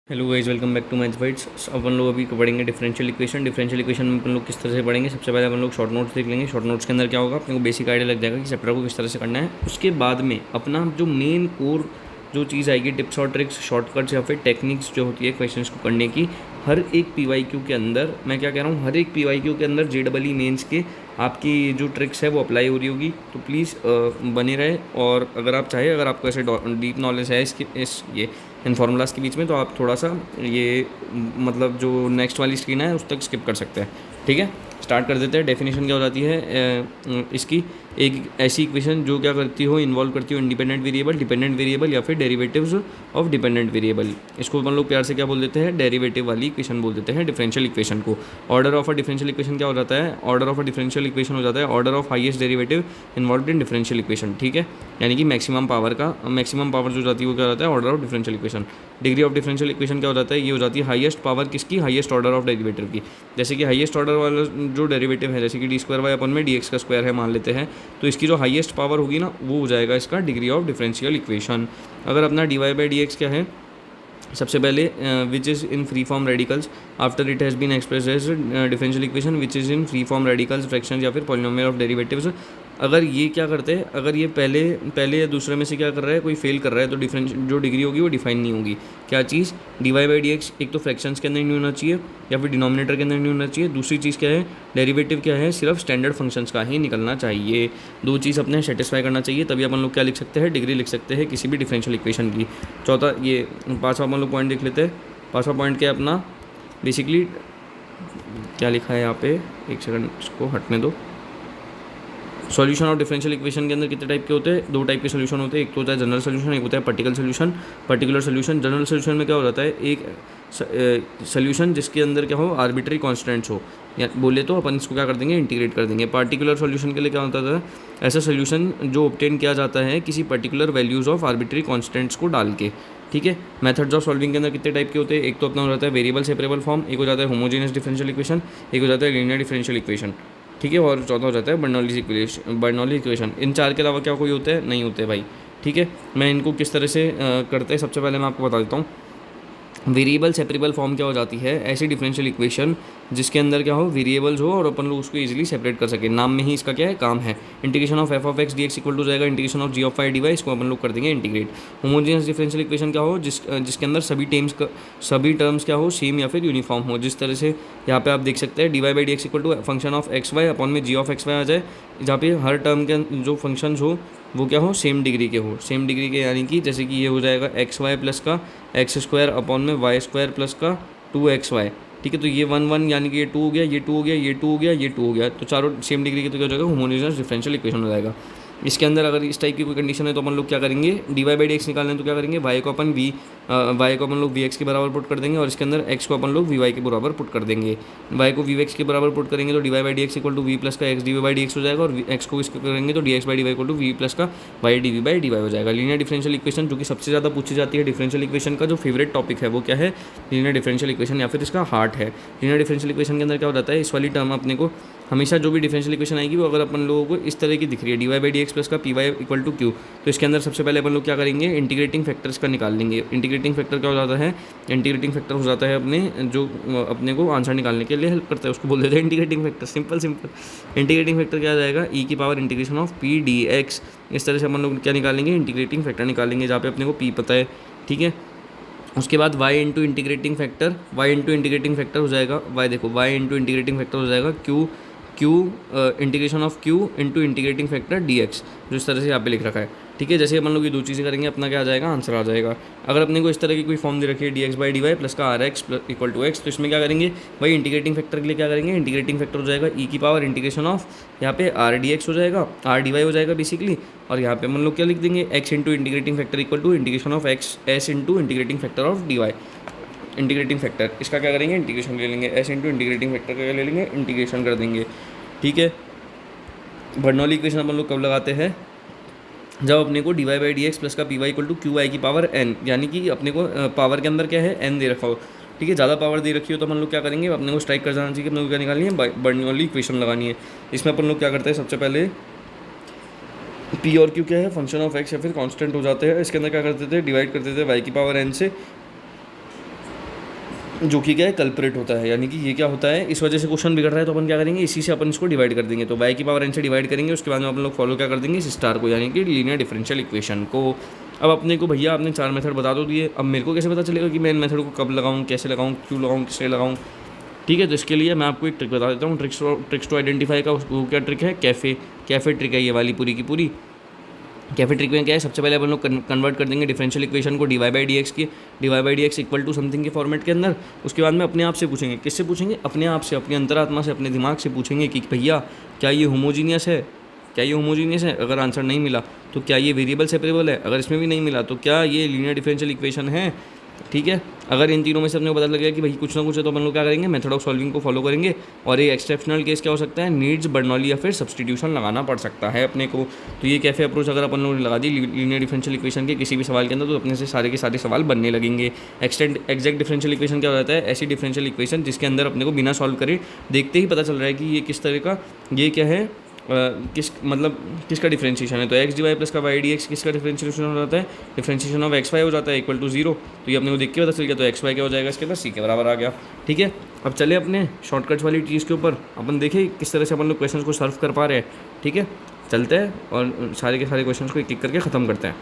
Hello guys, welcome back to Maths Bytes. अपन लोग अभी पढ़ेंगे डिफरेंशियल इक्वेशन में अपन लोग किस तरह से पढ़ेंगे। सबसे पहले अपन लोग शॉर्ट नोट्स देख लेंगे। शॉर्ट नोट्स के अंदर क्या होगा, अपने को बेसिक आइडिया लग जाएगा कि चैप्टर को किस तरह से करना है। उसके बाद में अपना जो मेन कोर जो चीज़ आएगी, टिप्स और ट्रिक्स, शॉर्टकट्स या फिर टेक्निक्स जो होती है क्वेश्चंस को करने की, हर एक पीवाईक्यू के अंदर, मैं क्या कह रहा हूँ, हर एक पीवाईक्यू के अंदर जेडबलई मेंस के आपकी जो ट्रिक्स है वो अप्लाई हो रही होगी। तो प्लीज़ बने रहे। और अगर आप चाहें, अगर आपको ऐसे डीप नॉलेज है इन फार्मूलाज के बीच में, तो आप थोड़ा सा ये मतलब जो नेक्स्ट वाली स्क्रीन है उस तक स्किप कर सकते हैं। ठीक है, स्टार्ट कर देते हैं। डेफिनेशन क्या हो जाती है इसकी, एक ऐसी इक्वेशन जो क्या करती हो, इन्वॉल्व करती हो इंडिपेंडेंट वेरिएबल, डिपेंडेंट वेरिएबल या फिर डेरिवेटिव्स ऑफ डिपेंडेंट वेरिएबल। इसको हम लोग प्यार से क्या बोल देते हैं, डेरिवेटिव वाली इक्वेशन बोल देते हैं डिफरेंशियल इक्वेशन को। Order of a differential equation क्या हो जाता है, order of a differential equation हो जाता है order of highest derivative involve in differential equation. ठीक है, यानी कि मैक्सिमम पावर जो जाती है वो क्या होता है, order of differential equation. Degree of differential equation क्या हो जाता है, ये हो जाती है हाईएस्ट पावर किसकी, हाईएस्ट ऑर्डर ऑफ डेरिवेटिव की। जैसे कि हाईएस्ट ऑर्डर वाला जो डेरिवेटिव है, जैसे कि डी स्क्वायर वाई अपन में डी एक्स का स्क्वायर है मान लेते हैं, तो इसकी जो हाईएस्ट पावर होगी ना, वो हो जाएगा इसका डिग्री ऑफ डिफरेंशियल इक्वेशन। अगर अपना D Y by D X क्या है, सबसे पहले which is in free form radicals after it has been express as differential equation which is in free form radicals fractions या फिर पॉलिनोमियल ऑफ डेरिवेटिव्स। अगर ये क्या करते हैं, अगर ये पहले पहले या दूसरे में से क्या कर रहा है, कोई फेल कर रहा है, तो डिफरेंस जो डिग्री होगी वो डिफाइन नहीं होगी। क्या चीज़, d Y by D x एक तो फ्रैक्शंस के अंदर नहीं होना चाहिए या फिर डिनोमिनेटर के अंदर नहीं होना चाहिए। दूसरी चीज़ क्या है, डेरिवेटिव क्या है, सिर्फ स्टैंडर्ड फंक्शंस का ही निकलना चाहिए। दो चीज़ अपने सेटिस्फाई करना चाहिए, तभी अपन लोग क्या लिख सकते हैं, डिग्री लिख सकते हैं किसी भी डिफरेंशियल इक्वेशन की। चौथा, ये पाँचवा अपन लोग पॉइंट देख लेते हैं। पाँचवा पॉइंट क्या है अपना, बेसिकली क्या लिखा है यहाँ पे, एक सेकंड इसको हटने दो। सॉल्यूशन ऑफ डिफरेंशियल इक्वेशन के अंदर कितने टाइप के होते हैं, दो टाइप के सॉल्यूशन होते हैं। एक तो होता है जनरल सॉल्यूशन, एक होता है पर्टिकुलर सॉल्यूशन। जनरल सॉल्यूशन में क्या हो जाता है, एक सॉल्यूशन जिसके अंदर क्या हो, आर्बिट्री कॉन्स्टेंट्स हो, या बोले तो अपन इसको क्या कर देंगे, इंटीग्रेट कर देंगे। पार्टिकुलर सॉल्यूशन के लिए क्या होता था, ऐसा सॉल्यूशन जो ऑब्टेन किया जाता है किसी particular values of arbitrary constants को डाल के। ठीक है, मेथड्स ऑफ सॉल्विंग के अंदर कितने टाइप के होते हैं, एक तो अपना हो जाता है वेरिएबल सेपरेबल फॉर्म, एक हो जाता है होमोजेनियस डिफरेंशियल इक्वेशन, एक हो जाता है लीनियर डिफरेंशियल इक्वेशन। ठीक है, और चौथा हो जाता है बर्नौली इक्वेशन। इन चार के अलावा क्या कोई होता है, नहीं होते भाई। ठीक है, मैं इनको किस तरह से करते हैं, सबसे पहले मैं आपको बता देता हूँ। वेरिएबल सेपरेबल फॉर्म क्या हो जाती है, ऐसी डिफरेंशियल इक्वेशन जिसके अंदर क्या हो, वेरिएबल्स हो और अपन लोग उसको इजीली सेपरेट कर सके। नाम में ही इसका क्या है, काम है। Integration of f of x D x equal to जाएगा integration of g of y d y, इसको अपन लोग कर देंगे इंटीग्रेट। होमोजेनियस डिफरेंशियल इक्वेशन क्या हो, जिसके अंदर सभी टर्म्स क्या हो, सेम या फिर यूनिफॉर्म हो। जिस तरह से यहाँ पे आप देख सकते हैं, D Y by D x equal to function of x Y upon में जी ऑफ एक्स वाई आ जाए, जहाँ पे हर टर्म के जो फंक्शंस हो वो क्या हो, सेम डिग्री के हो। सेम डिग्री के यानी कि जैसे कि ये हो जाएगा एक्स वाई प्लस का एक्स स्क्वायर अपॉन में वाई स्क्वायर प्लस का 2xy। ठीक है, तो ये 1 1 यानी कि ये 2 हो गया, ये 2 हो गया, ये 2 हो गया, ये 2 हो गया, तो चारों सेम डिग्री के, तो क्या हो जाएगा, होमोजेनियस डिफरेंशियल इक्वेशन हो जाएगा। इसके अंदर अगर इस टाइप की कोई कंडीशन है तो अपन लोग क्या करेंगे, D Y by D X निकालना है तो क्या करेंगे, वाई को अपन लोग वी एक्स के बराबर पुट कर देंगे, और इसके अंदर एक्स को अपन लोग वी वाई के बराबर पुट कर देंगे। वाई को वी एक्स के बराबर पुट करेंगे तो d Y by D x equal to v plus का x d v by D x हो जाएगा, और एक्स को इसको करेंगे तो d x by d y equal to v plus का Y d v by d y हो जाएगा। लीनियर डिफरेंशियल इक्वेशन जो कि सबसे ज़्यादा पूछी जाती है डिफरेंशियल इक्वेशन का जो फेवरेट टॉपिक है वो क्या है, लीनियर डिफरेंशियल इक्वेशन या फिर इसका हार्ट है। लीनियर डिफरेंशियल इक्वेशन के अंदर क्या हो जाता है, इस वाली टर्म अपने को हमेशा जो भी डिफरेंशियल इक्वेशन आएगी वो अगर अपन लोगों को इस तरह की दिख रही है, d Y by D x plus का p y equal to q, तो इसके अंदर सबसे पहले अपन लोग क्या करेंगे, इंटीग्रेटिंग फैक्टर्स का निकाल लेंगे। इंटीग्रेटिंग फैक्टर क्या हो जाता है, इंटीग्रेटिंग फैक्टर हो जाता है अपने को आंसर निकालने के लिए हेल्प करता है, उसको बोल देते हैं integrating factor. Simple integrating factor क्या आ जाएगा, ई की power integration of P D x. इस तरह से अपन लोग क्या निकालेंगे, इंटीग्रेटिंग फैक्टर निकालेंगे, जहाँ पे अपने को पी पता है। ठीक है, उसके बाद y इंटू इंटीग्रेटिंग फैक्टर हो जाएगा, y इंटू इंटीग्रेटिंग फैक्टर हो जाएगा Q integration of Q into integrating factor D x, जो इस तरह से यहाँ पे लिख रखा है। ठीक है, जैसे अपन लोग ये दो चीज़ें करेंगे अपना क्या आ जाएगा, आंसर आ जाएगा। अगर अपने को इस तरह की कोई फॉर्म दे रखी है d x by d Y plus का r x equal to x, तो इसमें क्या करेंगे भाई, इंटीग्रेटिंग फैक्टर के लिए क्या करेंगे, इंटीग्रेटिंग फैक्टर हो जाएगा ई की पावर इंटीग्रेशन ऑफ यहाँ पे आर डी एक्स हो जाएगा, आर डी वाई हो जाएगा बेसिकली, और यहाँ पे हम लोग क्या लिख देंगे, X into integrating factor equal to integration of X S into integrating factor of D Y. Integrating factor इसका क्या करेंगे, इंटीग्रेशन ले लेंगे, एस इंटू इंटीग्रेटिंग फैक्टर का क्या ले लेंगे, इंटीग्रेशन कर देंगे। ठीक है, बर्नौली इक्वेशन अपन लोग कब लगाते हैं, जब अपने को d Y by D x plus का p y equal to q i की पावर एन, यानी कि अपने को पावर के अंदर क्या है, एन दे रखा हो। ठीक है, ज़्यादा पावर दे रखी हो तो अपन लोग क्या करेंगे, अपने को स्ट्राइक कर जाना चाहिए, अपने को क्या निकालनी है, बर्नौली इक्वेशन लगानी है। इसमें अपन लोग क्या करते हैं, सबसे पहले पी और क्यू क्या है, फंक्शन ऑफ एक्स या फिर कांस्टेंट हो जाते हैं। इसके अंदर क्या करते थे, डिवाइड करते थे वाई की पावर एन से, जो कि क्या है, कल्परेट होता है, यानी कि ये क्या होता है, इस वजह से क्वेश्चन बिगड़ रहा है, तो अपन क्या करेंगे, इसी से अपन इसको डिवाइड कर देंगे। तो y की पावर n से डिवाइड करेंगे, उसके बाद में अपन लोग फॉलो क्या कर देंगे, इस स्टार को, यानी कि लीनियर डिफरेंशियल इक्वेशन को। अब अपने को भैया आपने 4 मेथड बता दो दिए, अब मेरे को कैसे पता चलेगा कि मैं इन मेथड को कब लगाऊँ, कैसे लगाऊँ, क्यों लगाऊँ, किससे लगाऊँ। ठीक है, तो इसके लिए मैं आपको एक ट्रिक बता देता हूँ, ट्रिक्स टू आइडेंटिफाई का। वो क्या ट्रिक है, कैफे ट्रिक है ये वाली पूरी की पूरी। कैफे ट्रिक में क्या है, सबसे पहले अपन लोग कन्वर्ट कर देंगे डिफरेंशियल इक्वेशन को dy बाई डी एक्स की, dy by D x equal to something के फॉर्मेट के अंदर। उसके बाद में अपने आप से पूछेंगे, किससे पूछेंगे, अपने आप से, अपनी अंतरात्मा से, अपने दिमाग से पूछेंगे कि भैया क्या ये होमोजीनियस है, क्या ये होमोजीनियस है। अगर आंसर नहीं मिला तो क्या ये वेरिएबल सेपरेबल है, अगर इसमें भी नहीं मिला तो क्या ये लीनियर डिफरेंशियल इक्वेशन है। ठीक है, अगर इन तीनों में से अपने को पता लग गया कि भाई कुछ ना कुछ है, तो अपन लोग क्या करेंगे, मेथड ऑफ सॉल्विंग को फॉलो करेंगे। और ये एक्सेप्शनल केस क्या हो सकता है, नीड्स बर्नौली या फिर सब्सटीट्यूशन लगाना पड़ सकता है अपने को। तो ये कैफे अप्रोच अगर अपन लोगों ने लगा दी लीनियर डिफरेंशियल इक्वेशन के किसी भी सवाल के अंदर, तो अपने से सारे के सारे सवाल बनने लगेंगे। एग्जैक्ट डिफरेंशियल इक्वेशन क्या होता है, ऐसी डिफरेंशियल इक्वेशन जिसके अंदर अपने को बिना सॉल्व करे देखते ही पता चल रहा है कि ये किस तरह का, ये क्या है, किसका डिफरेंशिएशन है। तो एक्स डी वाई प्लस का वाई डी एक्स किसका डिफरेंशिएशन हो जाता है, डिफरेंशिएशन ऑफ एक्स वाई हो जाता है इक्वल टू 0। तो ये अपने को देख के पता चल गया, तो एक्स वाई क्या हो जाएगा इसके अंदर, सी के बराबर आ गया। ठीक है, अब चले अपने शॉर्टकट्स वाली चीज़ के ऊपर, अपन देखें किस तरह से अपन लोग क्वेश्चन को सर्व कर पा रहे हैं। ठीक है, चलते हैं और सारे के सारे क्वेश्चन को एक एक करके ख़त्म करते हैं।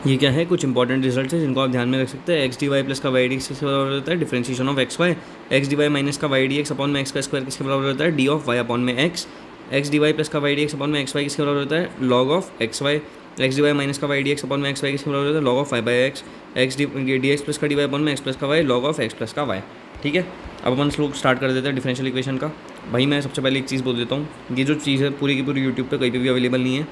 ये क्या है, कुछ इंपॉर्टेंट रिजल्ट है जिनको आप ध्यान में रख सकते हैं। एक्स डी वाई प्लस का वाई डी एक्स किसके बराबर होता है, differentiation of x Y. X D Y minus का वाई डी एक्स अपॉन में एक्स का स्क्वायर किसके बराबर होता है, डी ऑफ वाई अपॉन में X. X D Y plus का वाई डी एक्स अपॉन में एक्स वाई किसके बराबर होता है, log of x Y. X D Y minus का वाई डी एक्स अपॉन में एक्स वाई किसके बराबर होता है, log of Y by X. X D x plus का डी वाई अपॉन में एक्स प्लस का Y, log of X plus का वाई। ठीक है, अब अपन लोग स्टार्ट कर देते हैं डिफरेंशियल इक्वेशन का। भाई मैं सबसे पहले एक चीज़ बोल देता हूँ, ये जो चीज़ है पूरी की पूरी यूट्यूब पे कहीं पे भी अवेलेबल नहीं है,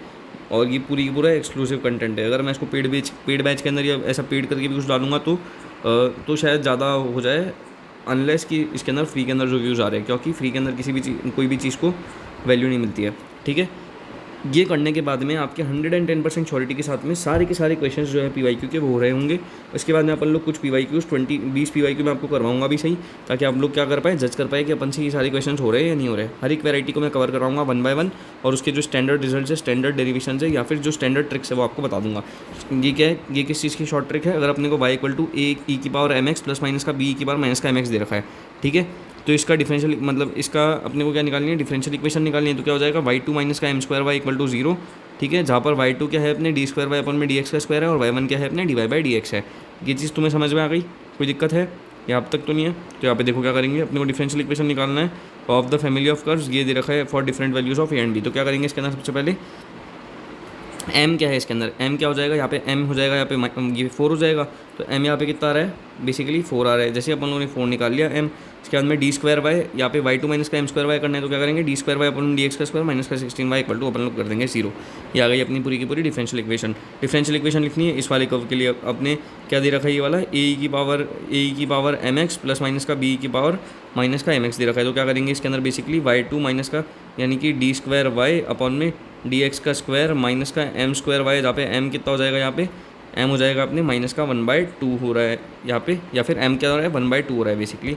और ये पूरी की पूरा एक्सक्लूसिव कंटेंट है। अगर मैं इसको पेड बैच के अंदर या ऐसा पेड करके भी कुछ डालूंगा तो शायद ज़्यादा हो जाए, अनलेस कि इसके अंदर फ्री के अंदर जो व्यूज़ आ रहे हैं, क्योंकि फ्री के अंदर किसी भी चीज़, कोई भी चीज़ को वैल्यू नहीं मिलती है। ठीक है, ये करने के बाद में आपके 110% श्योरिटी के साथ में सारे के सारे क्वेश्चंस जो है PYQ के वो हो रहे होंगे। उसके बाद में अपन लोग कुछ PYQs 20 PYQ में आपको करवाऊंगा भी सही, ताकि आप लोग क्या कर पाए, जज कर पाए कि अपन से ये सारे क्वेश्चंस हो रहे हैं या नहीं हो रहे। हर एक वैरायटी को मैं कवर कराऊंगा 1 बाय 1, और उसके जो स्टैंडर्ड रिजल्ट है, स्टैंडर्ड डेरिवेशन है, या फिर जो स्टैंडर्ड ट्रिक्स है वो आपको बता दूंगा। ये क्या है, ये किस चीज़ की शॉर्ट ट्रिक है, अगर अपने को y इक्वल टू ए ई की पावर mx प्लस माइनस का b की पावर माइनस का mx दे रखा है। ठीक है, तो इसका डिफरेंशियल मतलब इसका अपने को क्या निकालनी है, डिफरेंशियल इक्वेशन निकालनी है। तो क्या हो जाएगा, y2 माइनस का m square Y equal to 0। ठीक है, जहाँ पर y2 क्या है अपने डी स्क्वायर वाई अपन में डी एक्स का स्क्वायर है, और y1 क्या है अपने D Y by D x है। ये चीज़ तुम्हें समझ में आ गई, कोई दिक्कत है यहाँ अब तक तो नहीं है। तो यहाँ पे देखो क्या करेंगे, अपने को डिफरेंशियल इक्वेशन निकालना है of the family of curves, ये दे रखा है for different values of A and B. तो क्या करेंगे इसके अंदर, सबसे पहले m क्या है इसके अंदर, m क्या हो जाएगा, यहाँ पे m हो जाएगा, यहाँ पे ये 4 हो जाएगा। तो m यहाँ पे कितना आ रहा है, बेसिकली 4 आ रहा है। जैसे अपन लोगों ने 4 निकाल लिया m, इसके बाद में डी स्क्वायर वाई, यहाँ पे y2 माइनस का m स्क्वायर वाई करना है। तो क्या करेंगे, D square Y upon D x का स्क्वायर माइनस का 16y इक्वल टू अपन लोग कर देंगे 0। ये आ गई अपनी पूरी की पूरी डिफरेंशियल इक्वेशन। डिफरेंशियल इक्वेशन लिखनी है इस वाले कर्व के लिए, अपने क्या दे रखा है, ये वाला ए की पावर mx प्लस माइनस का b की पावर माइनस का mx दे रखा है। तो क्या करेंगे इसके अंदर, बेसिकली y2 माइनस का यानी कि डी स्क्वायर वाई अपॉन में डी एक्स का स्क्वायर माइनस का m स्क्वायर वाई, जहाँ पे m कितना हो जाएगा, यहाँ पे m हो जाएगा अपने माइनस का 1/2 हो रहा है यहाँ पे, या फिर m क्या हो रहा है, 1/2 हो रहा है बेसिकली।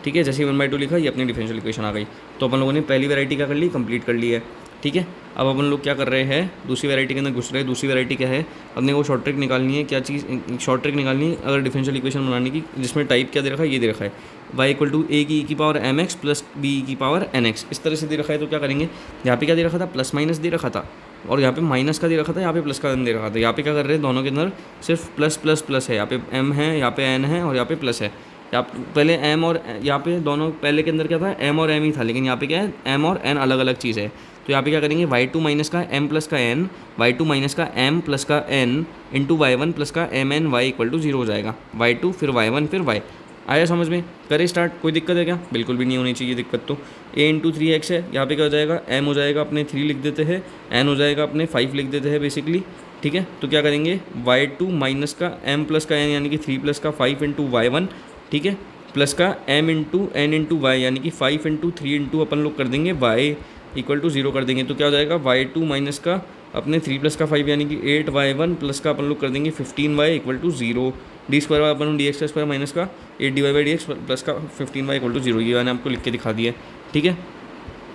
ठीक है, जैसे ही 1/2 लिखा, ये अपनी डिफरेंशियल इक्वेशन आ गई। तो अपन लोगों ने पहली वैरायटी क्या कर ली, कंप्लीट कर ली है। ठीक है, अब अपन लोग क्या कर रहे हैं, दूसरी वैरायटी के अंदर घुस रहे हैं। दूसरी वैरायटी क्या है, अपने को शॉर्ट ट्रिक निकालनी है। क्या चीज़ शॉर्ट ट्रिक निकालनी है, अगर डिफरेंशियल इक्वेशन बनाने की, जिसमें टाइप क्या दे रखा है, ये दे रखा है y इक्वल टू ए की पावर mx प्लस b की पावर nx, इस तरह से दे रखा है। तो क्या करेंगे, यहाँ पे क्या दे रखा था, प्लस माइनस दे रखा था, और यहाँ पे माइनस का दे रखा था, यहाँ पे प्लस का दे रखा था। यहाँ पे क्या कर रहे हैं, दोनों के अंदर सिर्फ प्लस प्लस प्लस है। यहाँ पे m है, यहाँ पे n है, और यहाँ पे प्लस है। यहाँ पहले m और यहाँ पे दोनों पहले के अंदर क्या था, m और m ही था, लेकिन यहाँ पे क्या है, m और n अलग अलग चीज़ है। तो यहाँ पे क्या करेंगे, y2 माइनस का m प्लस का n, y2 माइनस का m प्लस का n इंटू y1 प्लस का mn y इक्वल टू 0 हो जाएगा। y2 फिर y1 फिर y। आया समझ में, करें स्टार्ट, कोई दिक्कत है क्या, बिल्कुल भी नहीं होनी चाहिए दिक्कत। तो a इंटू 3x है, यहाँ पे क्या हो जाएगा, m हो जाएगा अपने 3 लिख देते हैं, n हो जाएगा अपने 5 लिख देते हैं बेसिकली। ठीक है, तो क्या करेंगे, y2 माइनस का m प्लस का n यानी कि 3 प्लस का 5 इंटू y1, ठीक है, प्लस का m into n into y यानी कि 5 इंटू 3 इंटू अपन लोग कर देंगे y इक्वल टू 0 कर देंगे। तो क्या हो जाएगा, y2 माइनस का अपने 3 प्लस का 5 यानी कि 8y1 प्लस का अपन लोग कर देंगे 15y equal to 0। D square Y upon D x का स्क्वायर माइनस का 8 बाई डी एक्स प्लस का 15y इक्वल टू 0। ये मैंने आपको लिख के दिखा दिया है। ठीक है,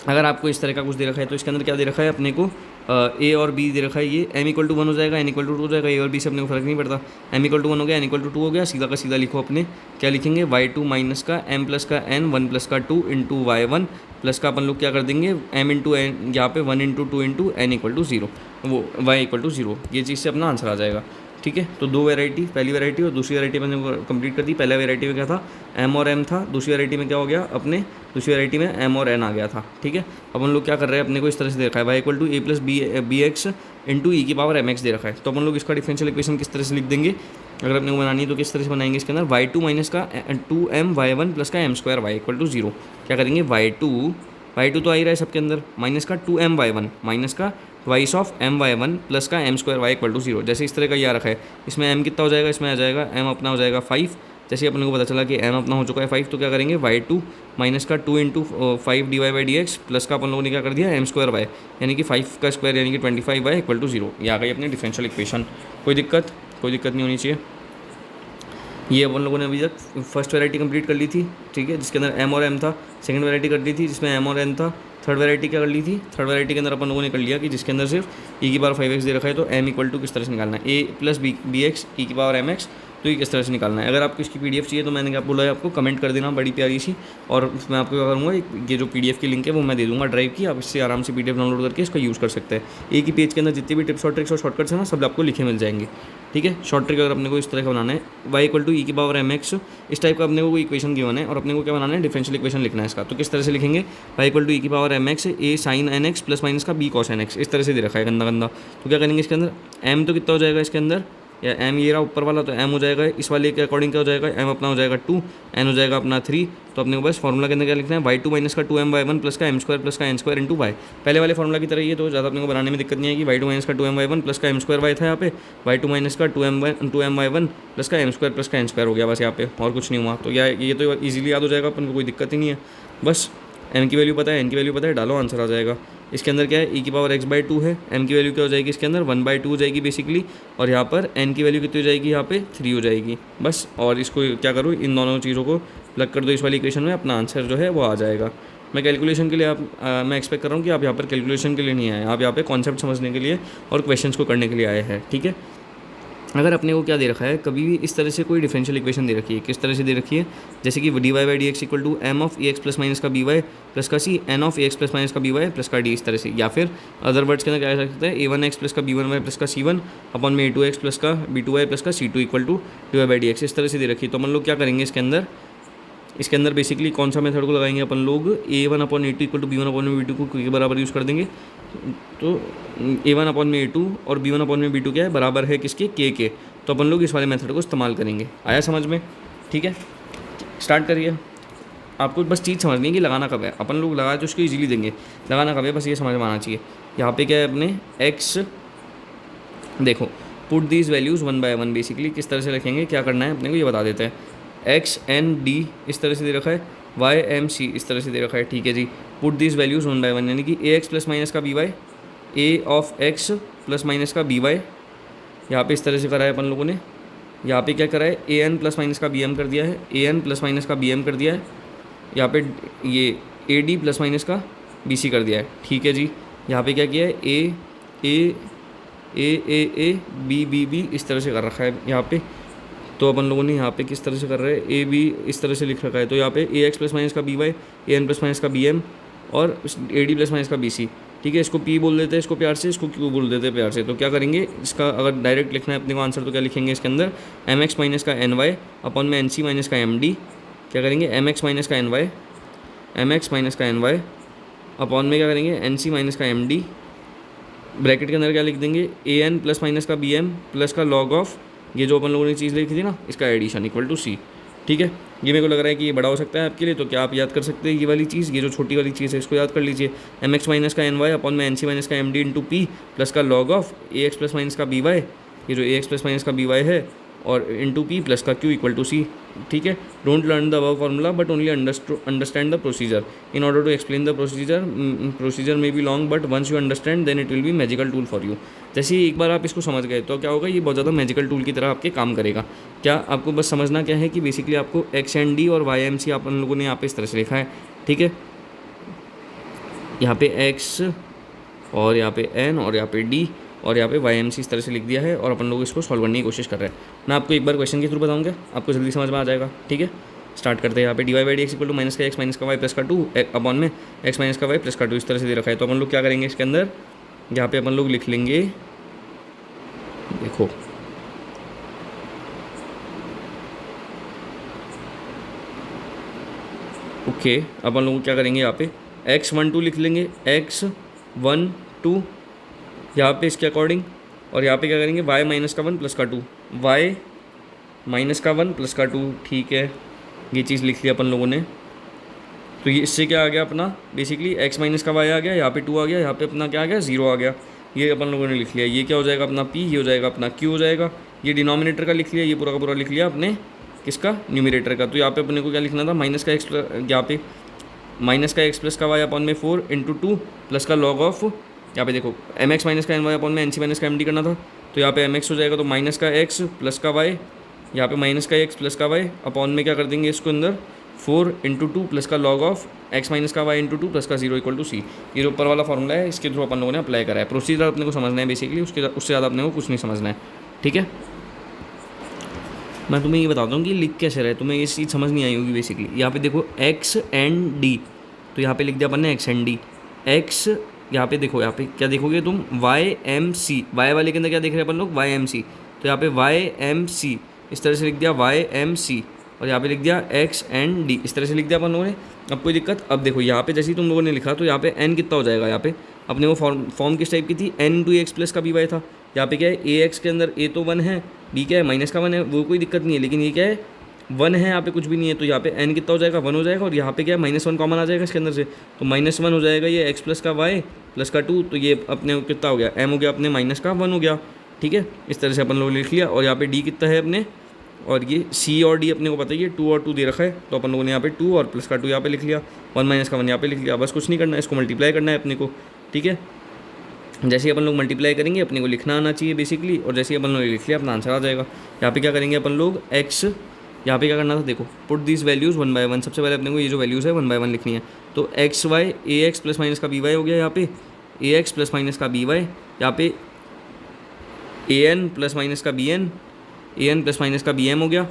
अगर आपको इस तरह का कुछ दे रखा है, तो इसके अंदर क्या दे रखा है अपने को, ए और बी दे रखा है ये, m इक्वल टू 1 हो जाएगा, n इक्वल टू 2 हो जाएगा, ए और बी से अपने को फर्क नहीं पड़ता, m इक्वल टू 1 हो गया, n इक्वल टू 2 हो गया, सीधा का सीधा लिखो अपने क्या लिखेंगे y2 माइनस का m प्लस का n 1 प्लस का 2 इंटू y1 प्लस का अपन लोग क्या कर देंगे m इंटू एन, यहाँ पे 1 into 2 into n equal to 0, वो y इक्वल टू 0, ये चीज़ से अपना आंसर आ जाएगा। ठीक है, तो दो वैरायटी, पहली वैरायटी और दूसरी वैरायटी मैंने कंप्लीट कर दी। पहला वैरायटी में क्या था m और m था, दूसरी वैरायटी में क्या हो गया अपने, दूसरी वैरायटी में m और n आ गया था। ठीक है, अपन लोग क्या कर रहे हैं, अपने को इस तरह से दे रखा है y equal to a plus b x into e की पावर एम एक्स दे रखा है, तो अपन लोग इसका डिफरेंशियल इक्वेशन किस तरह से लिख देंगे, अगर अपने को बनानी है तो किस तरह से बनाएंगे, इसके अंदर y2 माइनस का 2m y1 प्लस का m square y equal to 0, क्या करेंगे y2 तो आ ही रहा है सबके अंदर, माइनस का 2m y1 माइनस का वाइस ऑफ m y1 प्लस का m square y equal to 0, जैसे इस तरह का ये आ रखा है, इसमें m कितना हो जाएगा, इसमें आ जाएगा m अपना हो जाएगा 5, जैसे अपने को पता चला कि m अपना हो चुका है 5, तो क्या करेंगे y2 माइनस का 2 into 5 D Y by D x plus का अपन लोगों ने क्या कर दिया m स्क्वायर y, यानी कि 5 का स्क्वायर यानी कि 25y इक्वल टू 0, ये आ गई अपनी डिफरेंशियल इक्वेशन। कोई दिक्कत नहीं होनी चाहिए। ये अपन लोगों ने अभी तक फर्स्ट वैरायटी कंप्लीट कर ली थी, ठीक है, जिसके अंदर m और m था। सेकंड वैरायटी कर ली थी जिसमें m और n था। थर्ड वैरायटी क्या कर ली थी, थर्ड वैरायटी के अंदर अपन लोगों ने कर लिया कि जिसके अंदर सिर्फ e की पावर 5x दे रखा है, तो m इक्वल टू किस तरह से निकालना है, a प्लस बी एक्स ई की पावर एम एक्स, तो ये किस तरह से निकालना है। अगर आपको इसकी PDF चाहिए तो मैंने क्या बोला है आपको, कमेंट कर देना बड़ी प्यारी सी, और मैं आपको क्या करूँगा, ये जो PDF की लिंक है वो मैं दे दूँगा ड्राइव की, आप इससे आराम से PDF डाउनलोड करके इसका यूज़ कर सकते हैं। एक ही पेज के अंदर जितने भी टिप्स और ट्रिक्स और शॉर्टकट्स हैं ना, सब आपको लिखे मिल जाएंगे। ठीक है, शॉर्ट ट्रिक अगर अपने को इस तरह का बनाना है, y इक्वल टू ई की पावर एम एक्स, इस टाइप का अपने को इक्वेशन गिवन है और अपने को क्या बनाना है, डिफरेंशियल इक्वेशन लिखना है इसका, तो किस तरह से लिखेंगे, y इक्वल टू ई की power m x a sine n x plus minus का b कॉस एन एक्स, इस तरह से दे रखा है गंदा। तो क्या करेंगे इसके अंदर, m तो कितना हो जाएगा इसके अंदर, या m ये रहा ऊपर वाला, तो m हो जाएगा इस वाले के अकॉर्डिंग क्या हो जाएगा, m अपना हो जाएगा 2, n हो जाएगा अपना 3, तो अपने को बस फॉर्मूला के अंदर क्या लिखना है, y2 माइनस का 2m y1 प्लस का m स्क्वायर प्लस का n स्क्वायर इंटू y, पहले वाले फॉर्मूला की तरह ही है, तो ज़्यादा अपने को बनाने में दिक्कत नहीं है कि y2 माइनस का 2m y1 प्लस का m स्क्वायर y था यहाँ पे, y2 माइनस का 2m y1 प्लस का m स्क्वायर प्लस का n स्क्वायर हो गया बस यहाँ पे, और कुछ नहीं हुआ। तो ये तो ईजिली याद हो जाएगा अपन को, कोई दिक्कत ही नहीं है, बस m की वैल्यू पता है, n की वैल्यू पता है, डालो आंसर आ जाएगा। इसके अंदर क्या है, e की पावर x बाई 2 है, m की वैल्यू क्या हो जाएगी इसके अंदर 1/2 हो जाएगी बेसिकली, और यहाँ पर n की वैल्यू कितनी हो जाएगी, यहाँ पे 3 हो जाएगी बस। और इसको क्या करो, इन दोनों चीज़ों को प्लग कर दो इस वाली इक्वेशन में, अपना आंसर जो है वो आ जाएगा। मैं कैलकुलेशन के लिए मैं एक्सपेक्ट कर रहा हूँ कि आप यहाँ पर कैलकुलेशन के लिए नहीं आए, आप यहाँ पे कॉन्सेप्ट समझने के लिए और क्वेश्चंस को करने के लिए आए हैं। ठीक है, अगर अपने को क्या दे रखा है, कभी भी इस तरह से कोई डिफरेंशियल इक्वेशन दे रखी है, किस तरह से दे रखी है, जैसे कि D Y by D x equal to M of A x plus minus का बी वाई प्लस का C N of A x plus minus का बी वाई प्लस का डी, इस तरह से, या फिर अदर वर्ड्स के अंदर क्या कर सकते हैं, ए वन एक्स प्लस का बी वन वाई प्लस का सी वन अपॉन में ए टू एक्स प्लस का बी टू वाई प्लस का c two equal to d Y by D x, इस तरह से दे रखी है। तो हम लोग क्या करेंगे इसके अंदर बेसिकली कौन सा मेथड को लगाएंगे अपन लोग, a one upon a two equal to b one upon में बी टू को के बराबर यूज़ कर देंगे, तो ए वन अपॉन में ए टू और बी वन अपॉन में बी टू क्या है, बराबर है किसके, के, तो अपन लोग इस वाले मेथड को इस्तेमाल करेंगे। आया समझ में, ठीक है, स्टार्ट करिए। आपको बस चीज़ समझनी है कि लगाना कब है, अपन लोग लगा तो उसको ईजिली देंगे, लगाना कब है बस ये समझ में आना चाहिए। यहाँ पे क्या है अपने x, देखो put these values 1 by 1, basically किस तरह से लिखेंगे, क्या करना है अपने को ये बता देते हैं। x n d इस तरह से दे रखा है, y m c इस तरह से दे रखा है, ठीक है जी। पुट दीज वैल्यूज़ 1 by 1, यानी कि a x प्लस माइनस का B Y, a of x plus minus का बी वाई, यहाँ पे इस तरह से करा है अपन लोगों ने। यहाँ पे क्या करा है, ए एन प्लस माइनस का बी एम कर दिया है, ए एन प्लस माइनस का बी एम कर दिया है, यहाँ पे ये ए डी प्लस माइनस का बी सी कर दिया है, ठीक है जी। यहाँ पे क्या किया है, ए ए ए ए ए बी बी बी इस तरह से कर रखा है यहाँ पे। तो अपन लोगों ने यहाँ पे किस तरह से कर रहे हैं, ए बी इस तरह से लिख रखा है, तो यहाँ पे ए एक्स प्लस माइनस का बी वाई, ए एन प्लस माइनस का बी एम और ए डी प्लस माइनस का बी सी, ठीक है। इसको पी बोल देते हैं इसको प्यार से, इसको क्यू बोल देते हैं प्यार से। तो क्या करेंगे, इसका अगर डायरेक्ट लिखना है अपने को आंसर, तो क्या लिखेंगे इसके अंदर, एम एक्स माइनस का एन वाई अपॉन में एन सी माइनस का एम डी, क्या करेंगे, एम एक्स माइनस का n y, m x minus का एन वाई अपॉन में क्या करेंगे, एन सी माइनस का एम डी, ब्रैकेट के अंदर क्या लिख देंगे, ए एन प्लस माइनस का बी एम प्लस का लॉग ऑफ ये जो अपन लोगों ने चीज़ लिखी थी ना, इसका एडिशन इक्वल टू सी, ठीक है। ये मेरे को लग रहा है कि ये बड़ा हो सकता है आपके लिए, तो क्या आप याद कर सकते हैं ये वाली चीज़, ये जो छोटी वाली चीज़ है इसको याद कर लीजिए। एम एक्स माइनस का एन वाई अपॉन में एन सी माइनस का m d into p plus का log of A x plus minus का बी वाई, ये जो ए एक्स प्लस माइनस का बी वाई है, और इंटू पी प्लस का क्यू इक्वल टू सी, ठीक है। Don't learn the above formula but only understand the procedure in order to explain the procedure may B long but once you understand then it will be magical tool for you. जैसे ही एक बार आप इसको समझ गए तो क्या होगा, ये बहुत ज़्यादा मैजिकल टूल की तरह आपके काम करेगा। क्या आपको बस समझना क्या है कि बेसिकली आपको एक्स एन डी और वाई एम सी अपन लोगों ने यहाँ पे इस तरह से लिखा है, ठीक है। यहाँ पे एक्स और यहाँ पे n और यहाँ पे d और यहाँ पे वाई एम सी इस तरह से लिख दिया है और अपन लोग इसको सॉल्व करने की कोशिश कर रहे हैं। मैं आपको एक बार क्वेश्चन के थ्रू बताऊँगा, आपको जल्दी समझ में आ जाएगा। ठीक है, स्टार्ट करते हैं। यहाँ पे d Y by D x equal to minus का एक्स माइनस का वाई प्लस का टू अपॉन में एक्स माइनस का वाई प्लस का टू इस तरह से दे रखा है। तो अपन लोग क्या करेंगे इसके अंदर, यहाँ पे अपन लोग लिख लेंगे, देखो ओके अपन लोग क्या करेंगे, यहाँ पे x12 लिख लेंगे, x12 यहाँ पे इसके अकॉर्डिंग, और यहाँ पे क्या करेंगे y माइनस का 1 प्लस का 2, y माइनस का 1 प्लस का 2। ठीक है, ये चीज़ लिख लिया अपन लोगों ने। तो ये इससे क्या आ गया अपना, बेसिकली x माइनस का y आ गया, यहाँ पे 2 आ गया, यहाँ पे अपना क्या आ गया 0 आ गया। ये अपन लोगों ने लिख लिया। ये क्या हो जाएगा अपना p, ये हो जाएगा अपना q हो जाएगा। ये डिनोमिनेटर का लिख लिया, ये पूरा का पूरा लिख लिया अपने किसका, न्यूमिनेटर का। तो यहाँ पे अपने को क्या लिखना था, माइनस का x, यहाँ पे माइनस का x प्लस का y अपॉन में 4 इंटू 2 प्लस का लॉग ऑफ, यहाँ पे देखो एम एक्स माइनस का एन वाई अपॉन में एन सी माइनस का एम डी करना था। तो यहाँ पे एम एक्स हो जाएगा, तो माइनस का एक्स प्लस का वाई, यहाँ पे माइनस का एक्स प्लस का वाई अपॉन में क्या कर देंगे इसको अंदर 4 इंटू 2 प्लस का लॉग ऑफ एक्स माइनस का वाई इंटू 2 प्लस का 0 इक्वल टू सी। ये जो ऊपर वाला फॉर्मूला है, इसके थ्रू अपन लोगों ने अप्लाई करा है। प्रोसीजर अपने को समझना है बेसिकली, उससे ज़्यादा अपने को कुछ नहीं समझना है। ठीक है, मैं तुम्हें ये बताता हूँ कि लिख कैसे रहे, तुम्हें ये चीज़ समझ नहीं आई होगी बेसिकली। यहाँ पे देखो एक्स एंड डी, तो यहाँ पे लिख दिया अपन ने एक्स एंड डी। एक्स यहाँ पे देखो, यहाँ पे क्या देखोगे तुम, वाई एम सी, वाई वाले के अंदर क्या देख रहे हैं अपन लोग, वाई एम सी। तो यहाँ पे वाई एम सी इस तरह से लिख दिया, वाई एम सी, और यहाँ पे लिख दिया एक्स एंड डी, इस तरह से लिख दिया अपन लोगों ने। अब कोई दिक्कत, अब देखो यहाँ पे जैसे ही तुम लोगों ने लिखा, तो यहाँ पे एन कितना हो जाएगा, यहाँ पे अपने वो फॉर्म किस टाइप की थी, एन टू एक्स प्लस का बी वाई था। यहाँ पे क्या है, ए एक्स के अंदर ए तो 1 है, बी क्या है माइनस का 1 है, वो कोई दिक्कत नहीं है। लेकिन ये क्या है 1 है, यहाँ पे कुछ भी नहीं है। तो यहाँ पे n कितना हो जाएगा, 1 हो जाएगा, और यहाँ पे क्या है -1 कॉमन आ जाएगा इसके अंदर से, तो -1 हो जाएगा ये x प्लस का y प्लस का 2। तो ये अपने कितना हो गया, m हो गया अपने माइनस का 1 हो गया। ठीक है, इस तरह से अपन लोगों ने लिख लिया। और यहाँ पे d कितना है अपने, और ये c और d अपने को पता है, ये 2 और 2 दे रखा है। तो अपन लोगों ने यहाँ पे 2 और प्लस का 2 यहाँ पे लिख लिया, 1 माइनस का 1 यहाँ पे लिख लिया। बस कुछ नहीं करना है, इसको मल्टीप्लाई करना है अपने को। ठीक है, जैसे ही अपन लोग मल्टीप्लाई करेंगे अपने को लिखना आना चाहिए बेसिकली, और जैसे ही अपन लोग लिख लिया अपना आंसर आ जाएगा। यहाँ पे क्या करेंगे अपन लोग, x, यहाँ पे क्या करना था, देखो पुट दिस वैल्यूज़ 1 बाय 1। सबसे पहले अपने को ये जो वैल्यूज़ है 1 बाय 1 लिखनी है। तो एक्स वाई ए एक्स प्लस माइनस का बी वाई हो गया, यहाँ पे ए एक्स प्लस माइनस का बी वाई, यहाँ पे ए एन प्लस माइनस का बी एन, ए एन प्लस माइनस का बी एम हो गया,